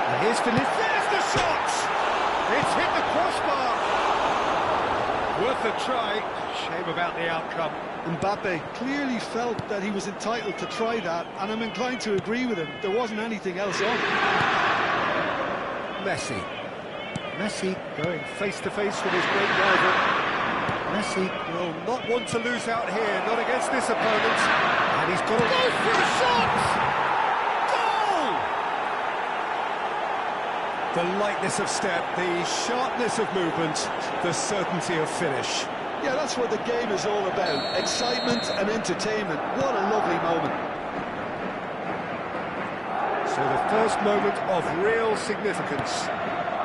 And here's Vinicius. There's the shot! It's hit the crossbar. Worth a try. Shame about the outcome. Mbappe clearly felt that he was entitled to try that, and I'm inclined to agree with him. There wasn't anything else on. Messi. Messi going face-to-face with his great rival. Messi will not want to lose out here, not against this opponent. And he's got to go for a shot! The lightness of step, the sharpness of movement, the certainty of finish. Yeah, that's what the game is all about. Excitement and entertainment. What a lovely moment. So the first moment of real significance.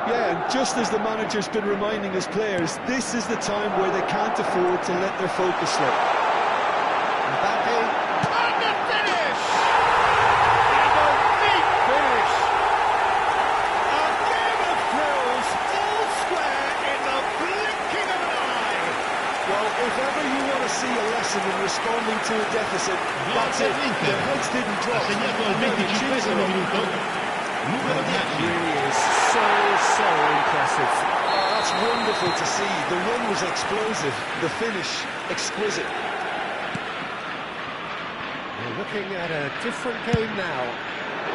Yeah, and just as the manager's been reminding his players, this is the time where they can't afford to let their focus slip. Mbappe, and the finish! And a neat finish! listen, Gol that's per it. l'Inter. Their heads didn't Ha drop. segnato al Maybe 25esimo minuto. Numero That 10. really is so impressive. Oh, that's wonderful to see. The run was explosive, the finish exquisite. We're looking at a different game now.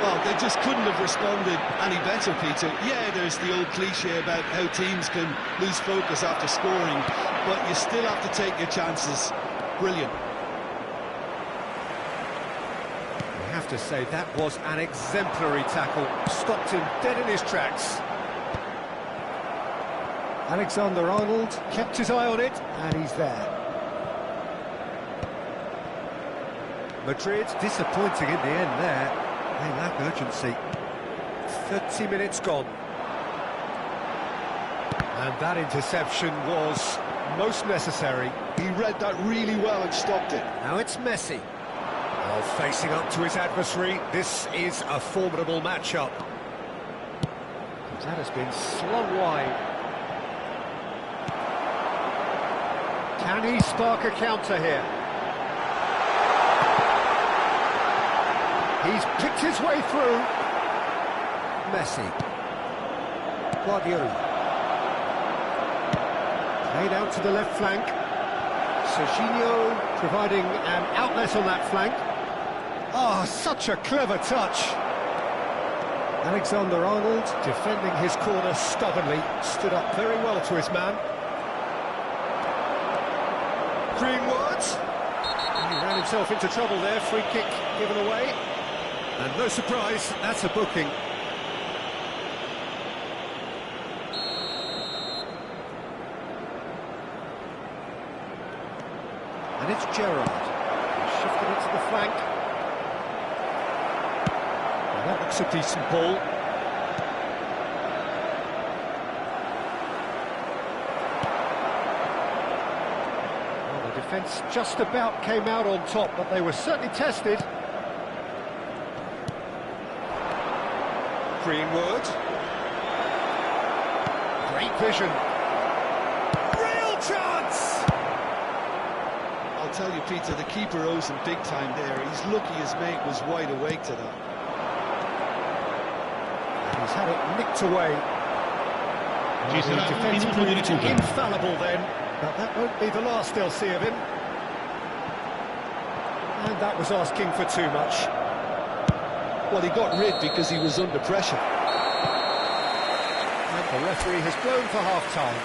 Well, they just couldn't have responded any better, Peter. Yeah, there's the old cliche about how teams can lose focus after scoring, but you still have to take your chances. Brilliant. I have to say, that was an exemplary tackle. Stopped him dead in his tracks. Alexander-Arnold kept his eye on it, and he's there. Madrid disappointing in the end there. They lack urgency. 30 minutes gone. And that interception was most necessary. He read that really well and stopped it. Now it's Messi. Well, facing up to his adversary, this is a formidable matchup. That has been slung wide. Can he spark a counter here? He's picked his way through. Messi. Guardiola. Played out to the left flank. Serginho providing an outlet on that flank. Oh, such a clever touch. Alexander-Arnold defending his corner stubbornly. Stood up very well to his man. Greenwood. He ran himself into trouble there. Free kick given away. And no surprise, that's a booking. And it's Gerrard. Shifted it to the flank. And that looks a decent ball. Well, the defence just about came out on top, but they were certainly tested. Greenwood. Great vision. Real chance! I'll tell you, Peter, the keeper owes him big time there. He's lucky his mate was wide awake to that. He's had it nicked away. Ci The sarà un defence minuto di proved recupero. infallible then, but that won't be the last they'll see of him. And that was asking for too much. Well, he got rid because he was under pressure. And the referee has blown for half-time.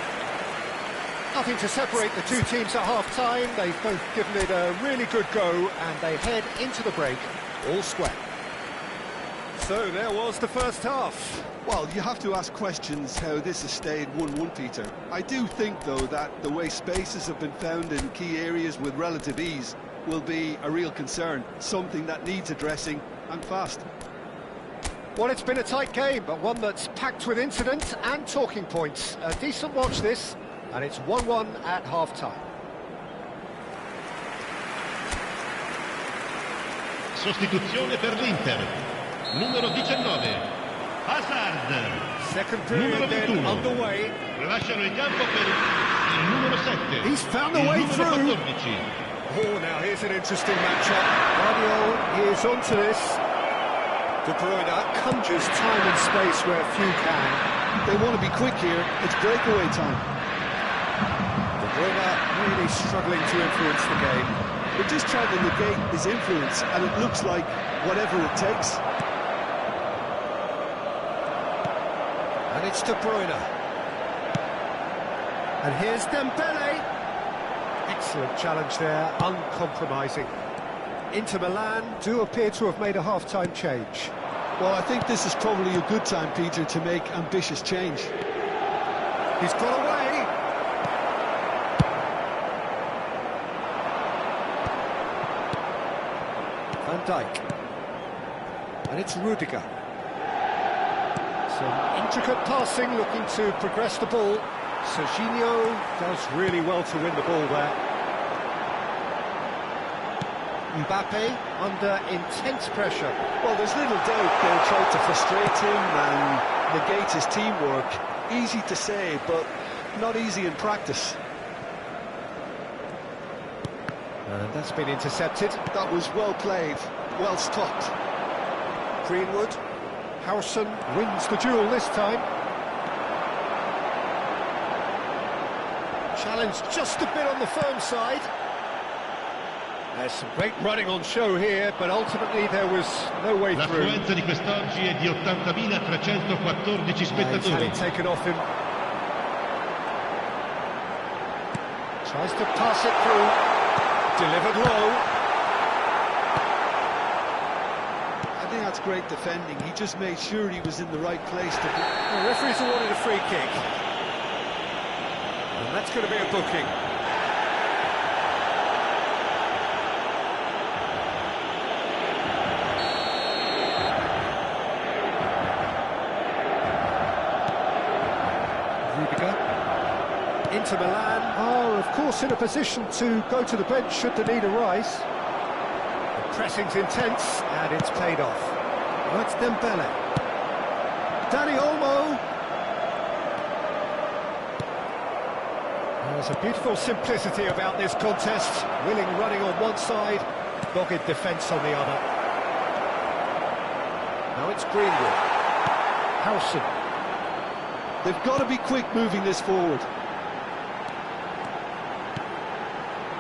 Nothing to separate the two teams at half-time. They've both given it a really good go, and they head into the break all square. So there was the first half. Well, you have to ask questions how this has stayed 1-1, Peter. I do think, though, that the way spaces have been found in key areas with relative ease will be a real concern, something that needs addressing, and fast. Well, it's been a tight game, but one that's packed with incident and talking points. A decent watch this, and it's 1-1 at half-time. Sostituzione per l'Inter. Numero 19. Hazard. Second Numero period then 21. underway. Lasciano il campo per il numero 7. He's found a Il way numero through. 14. Oh, now here's an interesting matchup. Guardiola is onto this. De Bruyne conjures time and space where few can. They want to be quick here. It's breakaway time. De Bruyne really struggling to influence the game. They're just trying to negate his influence, and it looks like whatever it takes. And it's De Bruyne. And here's Dembele. Excellent challenge there, uncompromising. Inter Milan do appear to have made a half-time change. Well, I think this is probably a good time, Peter, to make ambitious change. He's got away. Van Dijk. And it's Rudiger. Some intricate passing, looking to progress the ball. Serginho does really well to win the ball there. Mbappe under intense pressure. Well, there's little doubt they'll try to frustrate him and negate his teamwork. Easy to say, but not easy in practice. And that's been intercepted. That was well played, well stopped. Greenwood. Howson wins the duel this time. Challenge just a bit on the firm side. There's some great running on show here, but ultimately there was no way through. L'affluenza di quest'oggi è di 80.314 He's had spettatori. it taken off him. Tries to pass it through. Delivered low. I think that's great defending. He just made sure he was in the right place to... The referee's awarded a free kick. And that's going to be a booking. Inter Milan are, of course, in a position to go to the bench should the need arise. The pressing's intense, and it's paid off. Oh, it's Dembele. Dani Olmo. There's a beautiful simplicity about this contest. Willing running on one side, dogged defence on the other. Now it's Greenwood. Howson. They've got to be quick moving this forward.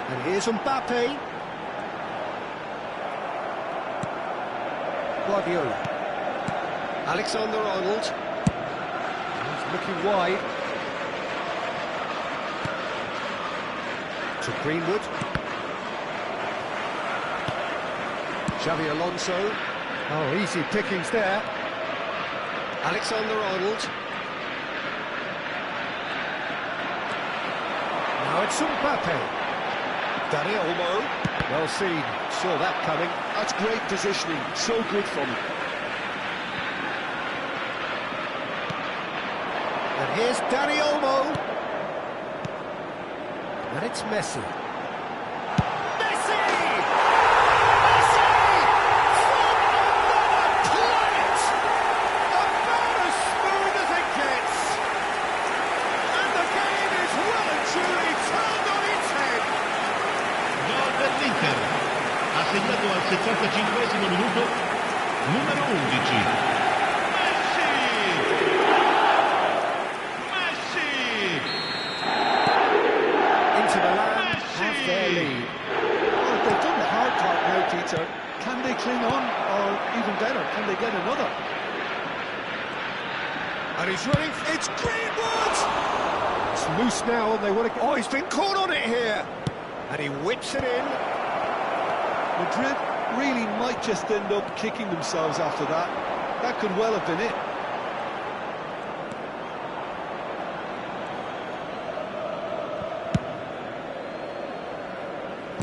And here's Mbappe. Guardiola. Alexander-Arnold. He's looking wide. To Greenwood. Xavi Alonso. Oh, easy pickings there. Alexander-Arnold. Now it's Mbappe. Dani Olmo, well seen, saw that coming. That's great positioning, so good from him. And here's Dani Olmo. And it's Messi. Messi! Messi! From another planet! About as smooth as it gets. And the game is well and truly turned on its head. Gol dell'Inter, ha segnato al 75esimo minuto, numero 11. Messi! Messi! Inter Milan have their lead. Well, they've done the hard part now, Peter. Can they cling on, or even better, can they get another? And he's running, it's Greenwood! It's loose now and they want to... Oh, he's been caught on it here! And he whips it in. Madrid really might just end up kicking themselves after that. That could well have been it.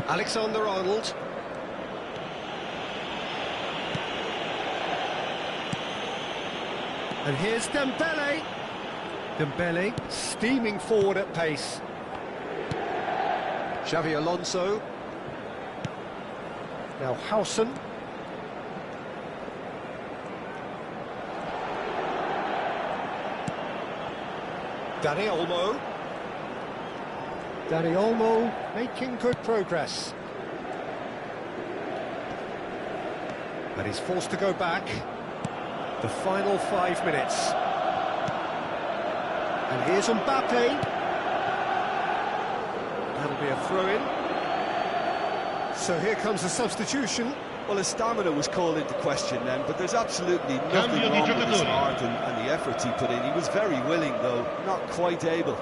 Alexander-Arnold. And here's Dembele. Dembele steaming forward at pace. Xavi Alonso. Now Howson. Dani Olmo. Dani Olmo making good progress. But he's forced to go back. The final 5 minutes. And here's Mbappe. That'll be a throw-in. So here comes the substitution. Well, his stamina was called into question then, but there's absolutely nothing wrong with his heart and the efforts he put in. He was very willing, though, not quite able.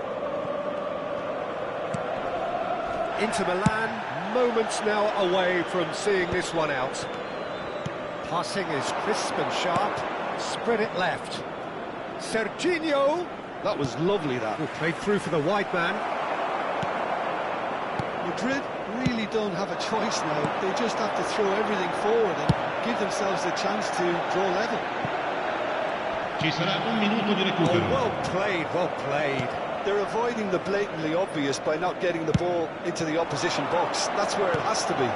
Inter Milan, moments now away from seeing this one out. Passing is crisp and sharp. Spread it left. Serginho. That was lovely, that. Played through for the wide man. Madrid really don't have a choice now. They just have to throw everything forward and give themselves a chance to draw level. Ci sarà un minuto di recupero. Oh, well played, well played. They're avoiding the blatantly obvious by not getting the ball into the opposition box. That's where it has to be.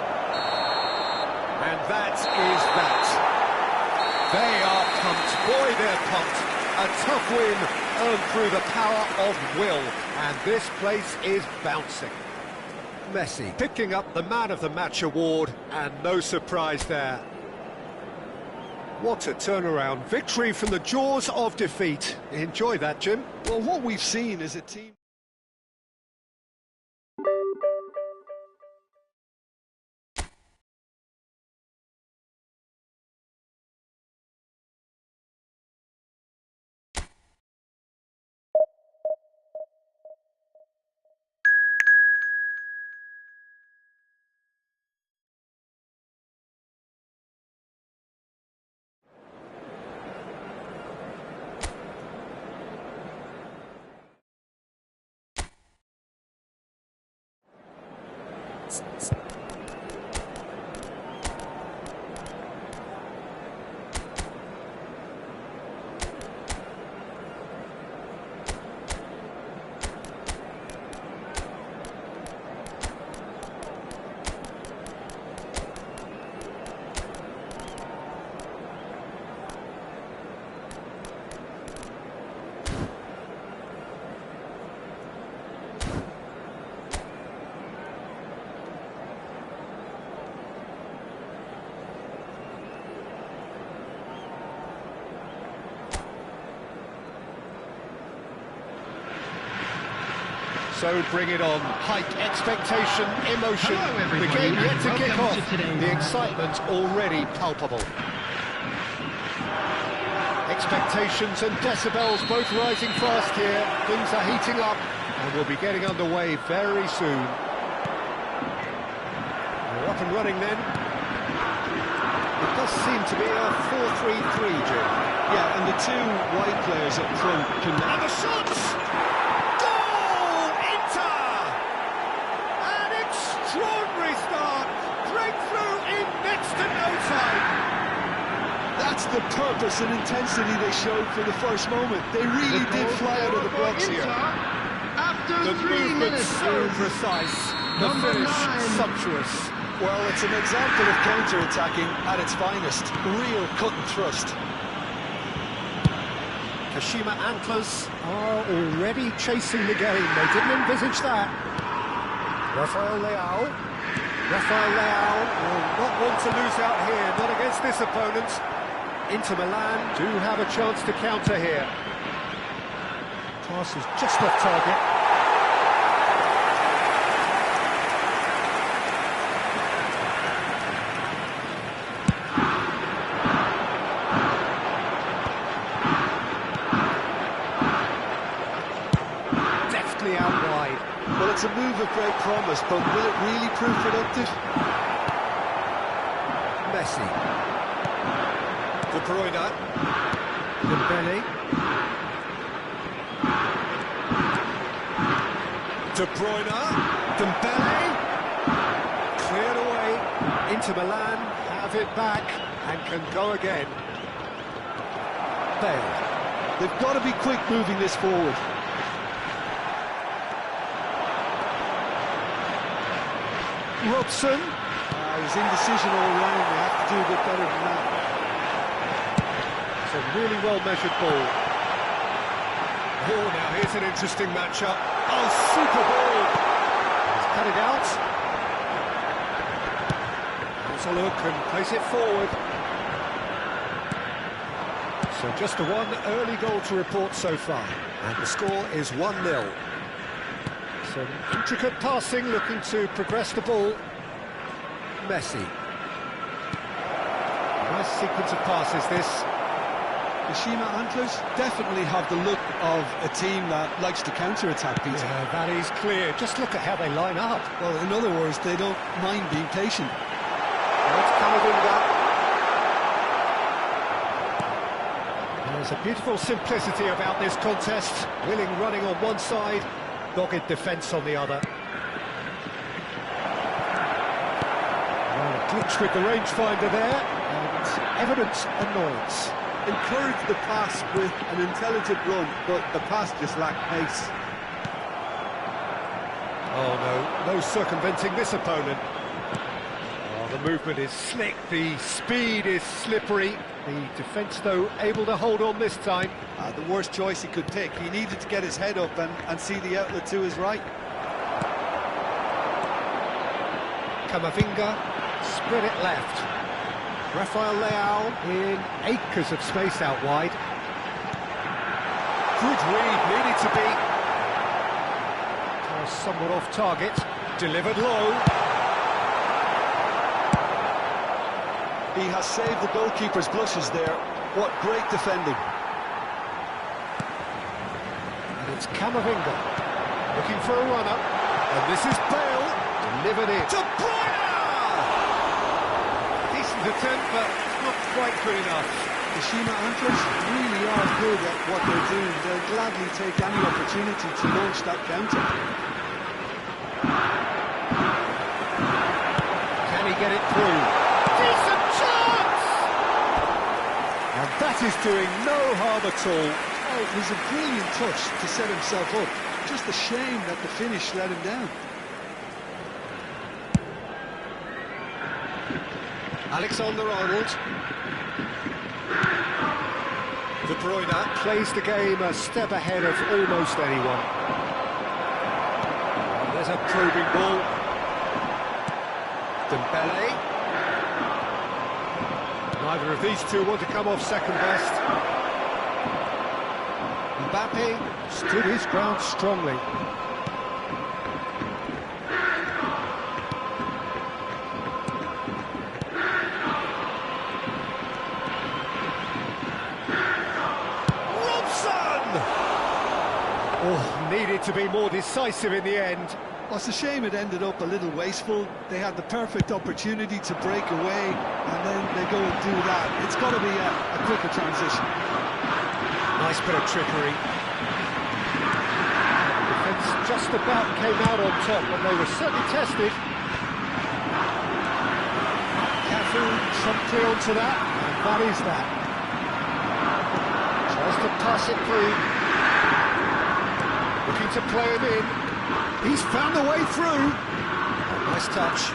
And that is that. They are pumped. Boy, they're pumped. A tough win earned through the power of will. And this place is bouncing. Messi picking up the Man of the Match award, and no surprise there. What a turnaround. Victory from the jaws of defeat. Enjoy that, Jim. Well, what we've seen is a team... So bring it on. Height, expectation, emotion. Hello, the game yet to kick off. Welcome to The excitement already palpable. Expectations and decibels both rising fast here. Things are heating up and we'll be getting underway very soon. We're up and running then. It does seem to be a 4-3-3, Jim. Yeah, and the two wide players up front can... And the shots! Extraordinary start, breakthrough in next to no time. That's the purpose and intensity they showed for the first moment. They really did fly out of the blocks here. After The 3 movement minutes so is precise, the number finish 9. sumptuous. Well, it's an example of counter-attacking at its finest. Real cut and thrust. Kashima Antlers are already chasing the game. They didn't envisage that. Rafael Leao will not want to lose out here, not against this opponent. Inter Milan do have a chance to counter here. Pass is just off target. Deftly out wide. Well, it's a move of great promise, but will it really prove productive? Messi. De Bruyne. Dembele. De Bruyne. Dembele. Cleared away. Inter Milan have it back and can go again. Bale. They've got to be quick moving this forward. Robson. His indecision all round. They have to do a bit better than that. It's a really well-measured ball. Oh, now here's an interesting matchup. Oh, super ball! He's cut it out. Has a look and plays it forward. So just the one early goal to report so far. And the score is 1-0. Some intricate passing, looking to progress the ball. Messi. Nice sequence of passes, this. Kashima Antlers definitely have the look of a team that likes to counter-attack, Peter. Yeah, that is clear. Just look at how they line up. Well, in other words, they don't mind being patient. That's Camavinga. There's a beautiful simplicity about this contest. Willing running on one side, dogged defence on the other. Well, a glitch with the rangefinder there, and evident annoyance. Encourage the pass with an intelligent run, but the pass just lacked pace. Oh no, no circumventing this opponent. Oh, the movement is slick, the speed is slippery. The defence, though, able to hold on this time. The worst choice he could pick. He needed to get his head up and see the outlet to his right. Camavinga, spread it left. Rafael Leao in acres of space out wide. Good read, needed to be. Somewhat off target, delivered low. He has saved the goalkeeper's blushes there. What great defending. And it's Camavinga, looking for a runner. And this is Bale, delivered it. De Bruyne! Decent attempt, but not quite good enough. The Shima Antlers really are good at what they're doing. They'll gladly take any opportunity to launch that counter. Can he get it through? Decent chance! And that is doing no harm at all. Oh, it was a brilliant touch to set himself up. Just a shame that the finish let him down. Alexander-Arnold. De Bruyne plays the game a step ahead of almost anyone. There's a probing ball. Dembele. Neither of these two want to come off second best. Mbappe stood his ground strongly. Oh, needed to be more decisive in the end. Well, it's a shame it ended up a little wasteful. They had the perfect opportunity to break away, and then they go and do that. It's got to be a quicker transition. Nice bit of trickery. The defence just about came out on top, but they were certainly tested. Cafu promptly onto that, and that is that. Tries to pass it through. Looking to play him in. He's found a way through. Nice touch.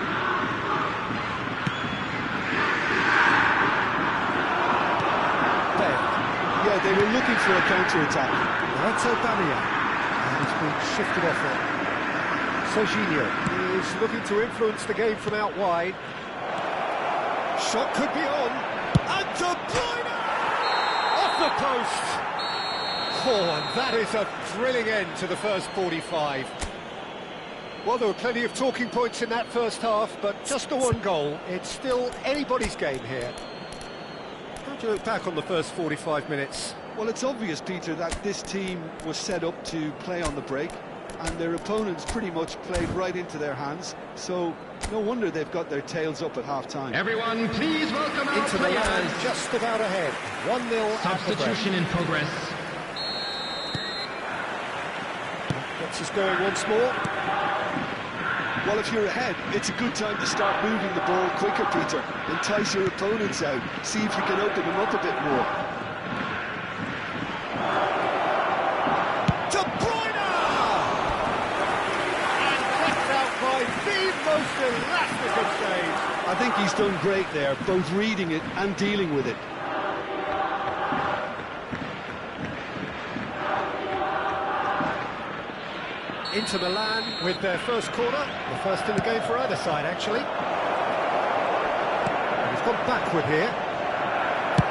Bale. Yeah, they were looking for a counter-attack. That's Aubameyang. And he's been shifted off it. Jorginho is looking to influence the game from out wide. Shot could be on. And De Bruyne! Off the post! Oh, and that is a thrilling end to the first 45. Well, there were plenty of talking points in that first half, but just the one goal. It's still anybody's game here. How do you look back on the first 45 minutes? Well, it's obvious, Peter, that this team was set up to play on the break, and their opponents pretty much played right into their hands, so no wonder they've got their tails up at half-time. Everyone, please welcome our Into the players. line, just about ahead. 1-0 Substitution in progress. Gets us going once more. Well, if you're ahead, it's a good time to start moving the ball quicker, Peter. Entice your opponents out. See if you can open them up a bit more. De Bruyne! And kept out by the most elastic of saves. I think he's done great there, both reading it and dealing with it. Inter Milan with their first corner, the first in the game for either side, actually. And he's gone backward here.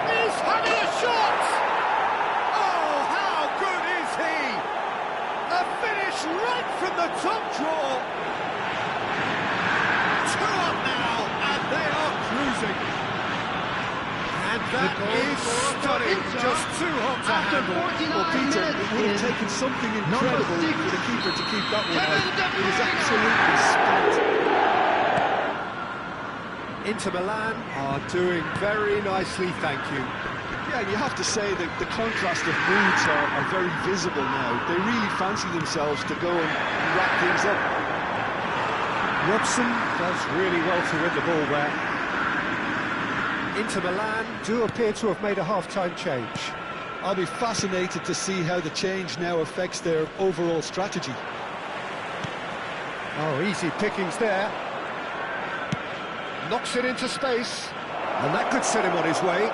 He's having a shot! Oh, how good is he? A finish right from the top draw. 2 up now, and they are cruising. And that is stunning, just too hot to After handle. 49 Well, Peter, minutes it would have is taken something number incredible 6. for the keeper to keep that one Kevin out. De It was Bruyne! absolutely spent. Inter Milan are doing very nicely, thank you. Yeah, you have to say that the contrast of moods are very visible now. They really fancy themselves to go and wrap things up. Robson does really well to win the ball there. Inter Milan do appear to have made a half-time change. I'll be fascinated to see how the change now affects their overall strategy. Oh, easy pickings there. Knocks it into space, and that could set him on his way.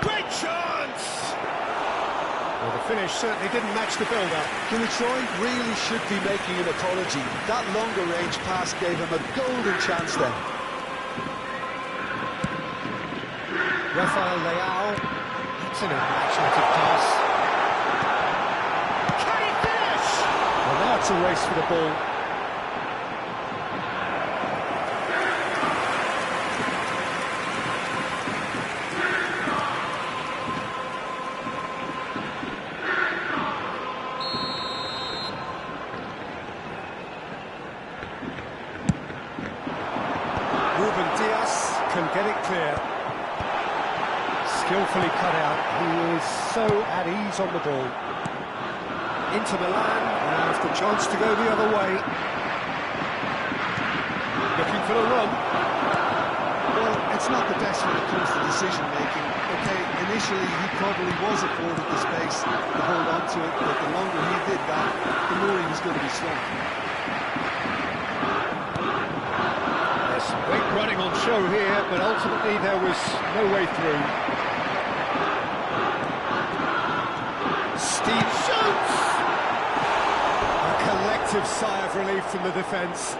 Great chance! Well, the finish certainly didn't match the build-up. Troy really should be making an apology. That longer range pass gave him a golden chance then. Rafael Leao. That's an imaginative pass. Can he finish? Well, now it's a race for the ball. Can get it clear. Skillfully cut out. He is so at ease on the ball. Inter Milan, now has the chance to go the other way. Looking for the run. Well, it's not the best when it comes to decision-making. Okay, initially he probably was afforded the space to hold on to it, but the longer he did that, the more he was going to be swamped. Great running on show here, but ultimately there was no way through. Steve shoots! A collective sigh of relief from the defence.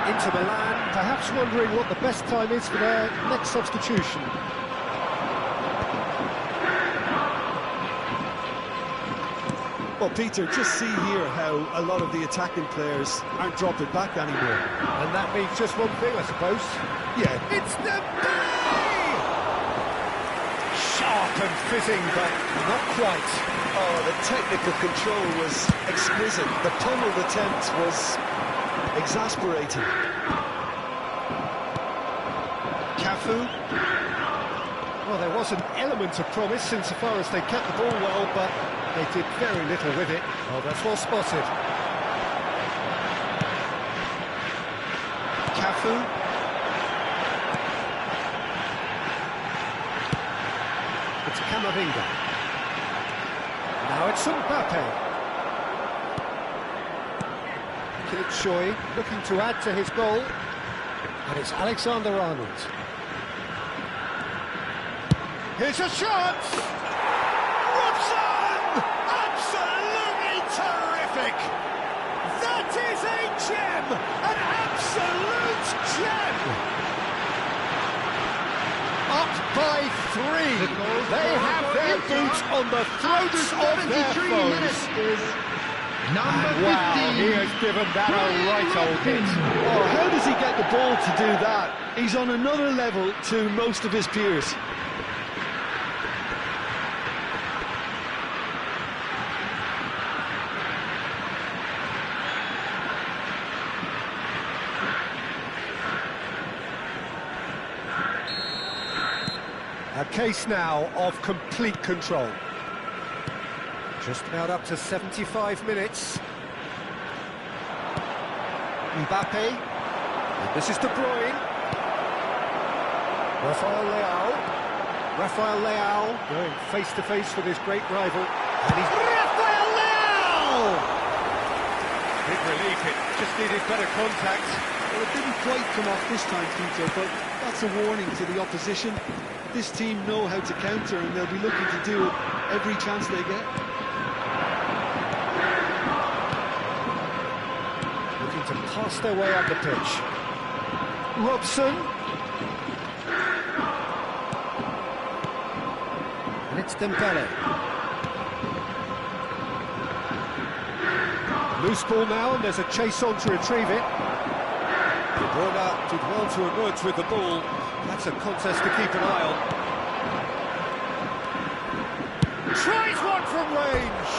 Inter Milan, perhaps wondering what the best time is for their next substitution. Well, Peter, just see here how a lot of the attacking players aren't dropping back anymore. And that means just one thing, I suppose. Yeah. It's the play! Sharp and fizzing, but not quite. Oh, the technical control was exquisite. The pummeled attempt was exasperating. Cafu. Well, there was an element of promise insofar as they kept the ball well, but they did very little with it. Oh, that's well spotted. Cafu. It's Camavinga. Now it's Mbappe. Choi looking to add to his goal. And it's Alexander-Arnold. Here's a shot! Robson! Absolutely terrific! That is a gem! An absolute gem! Up by 3. They have their boots on the throats of their foes. Wow, he has given that a right old hit. Oh, how does he get the ball to do that? He's on another level to most of his peers. A case now of complete control. Just about up to 75 minutes. Mbappe. And this is De Bruyne. Rafael Leao going face-to-face with his great rival. And he's... Rafael Leao! Big relief, it just needed better contact. Well, it didn't quite come off this time, Peter, but that's a warning to the opposition. This team know how to counter, and they'll be looking to do it every chance they get. Looking to pass their way up the pitch. Robson. And it's Dembele. Loose ball now, and there's a chase on to retrieve it. De Bruyne did well to emerge with the ball. That's a contest to keep an eye on. Tries one from range.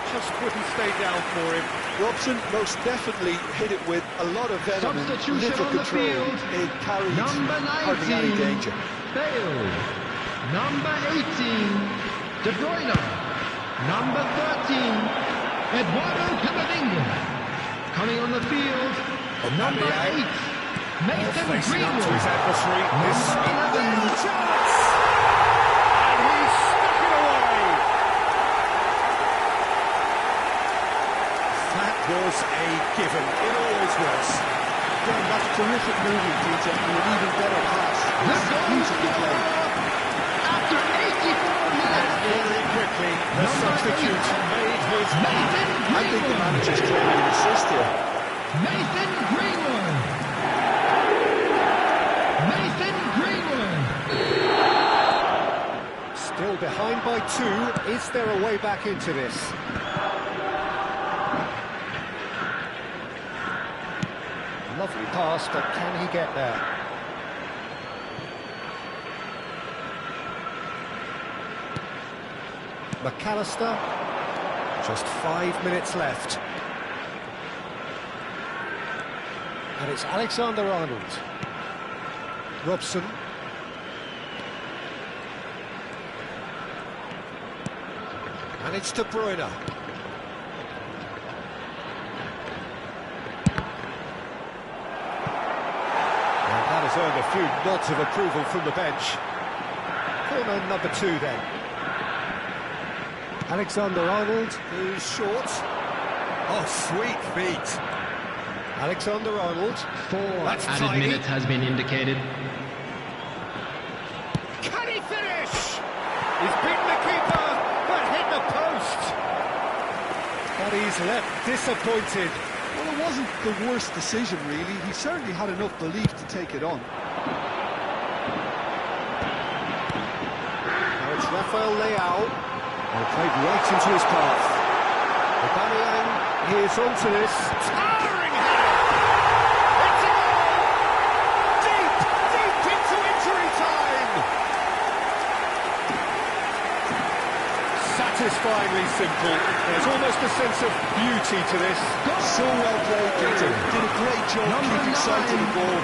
Just wouldn't stay down for him. Robson most definitely hit it with a lot of venom and little control. It carried hardly any danger. Bale. Number 18, De Bruyne. Number 13, Eduardo Camavinga. Coming on the field, number 8, Mason Facing up to Greenwood. his adversary. This Number 11, chance! And he stuck it away! That was a given. It always was. Again, that's terrific movement, Peter, and an even better pass. The goal Beautifully played. after 84 minutes Very quickly, the substitute made his mark. I think the manager's claiming an assist here. Mason Greenwood. Mason Greenwood. Still behind by 2. Is there a way back into this? Lovely pass, but can he get there? McAllister, just 5 minutes left. And it's Alexander-Arnold. Robson. And it's De Bruyne. And that has earned a few nods of approval from the bench. Corner number 2 then. Alexander-Arnold, who's short. Oh, sweet feet. Alexander-Arnold. 4 That's added tiny. minutes has been indicated. Can he finish? He's beaten the keeper, but hit the post. But he's left disappointed. Well, it wasn't the worst decision, really. He certainly had enough belief to take it on. Now it's Rafael Leao. And played right into his path. Aubameyang, he is onto this. Towering header! It's a goal! Deep, deep into injury time! Satisfyingly simple. There's almost a sense of beauty to this. So well played, Peter. Did a great job keeping sight of the ball.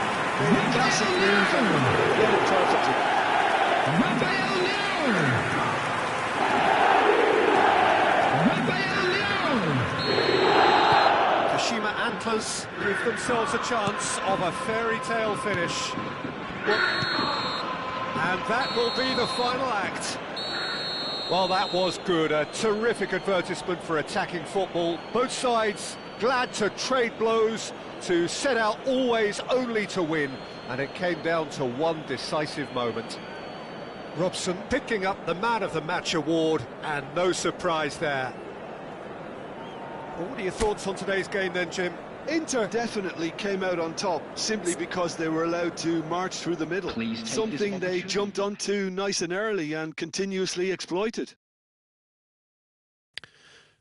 Made a classic move and read it perfectly. Rafael Leao. Kashima Antlers give themselves a chance of a fairy tale finish. And that will be the final act. Well, that was good. A terrific advertisement for attacking football. Both sides glad to trade blows, to set out always only to win. And it came down to one decisive moment. Robson picking up the Man of the Match award, and no surprise there. Well, what are your thoughts on today's game then, Jim? Inter definitely came out on top simply because they were allowed to march through the middle. Please take Something this they opportunity. jumped onto nice and early and continuously exploited.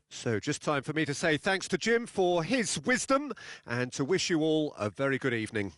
So just time for me to say thanks to Jim for his wisdom and to wish you all a very good evening.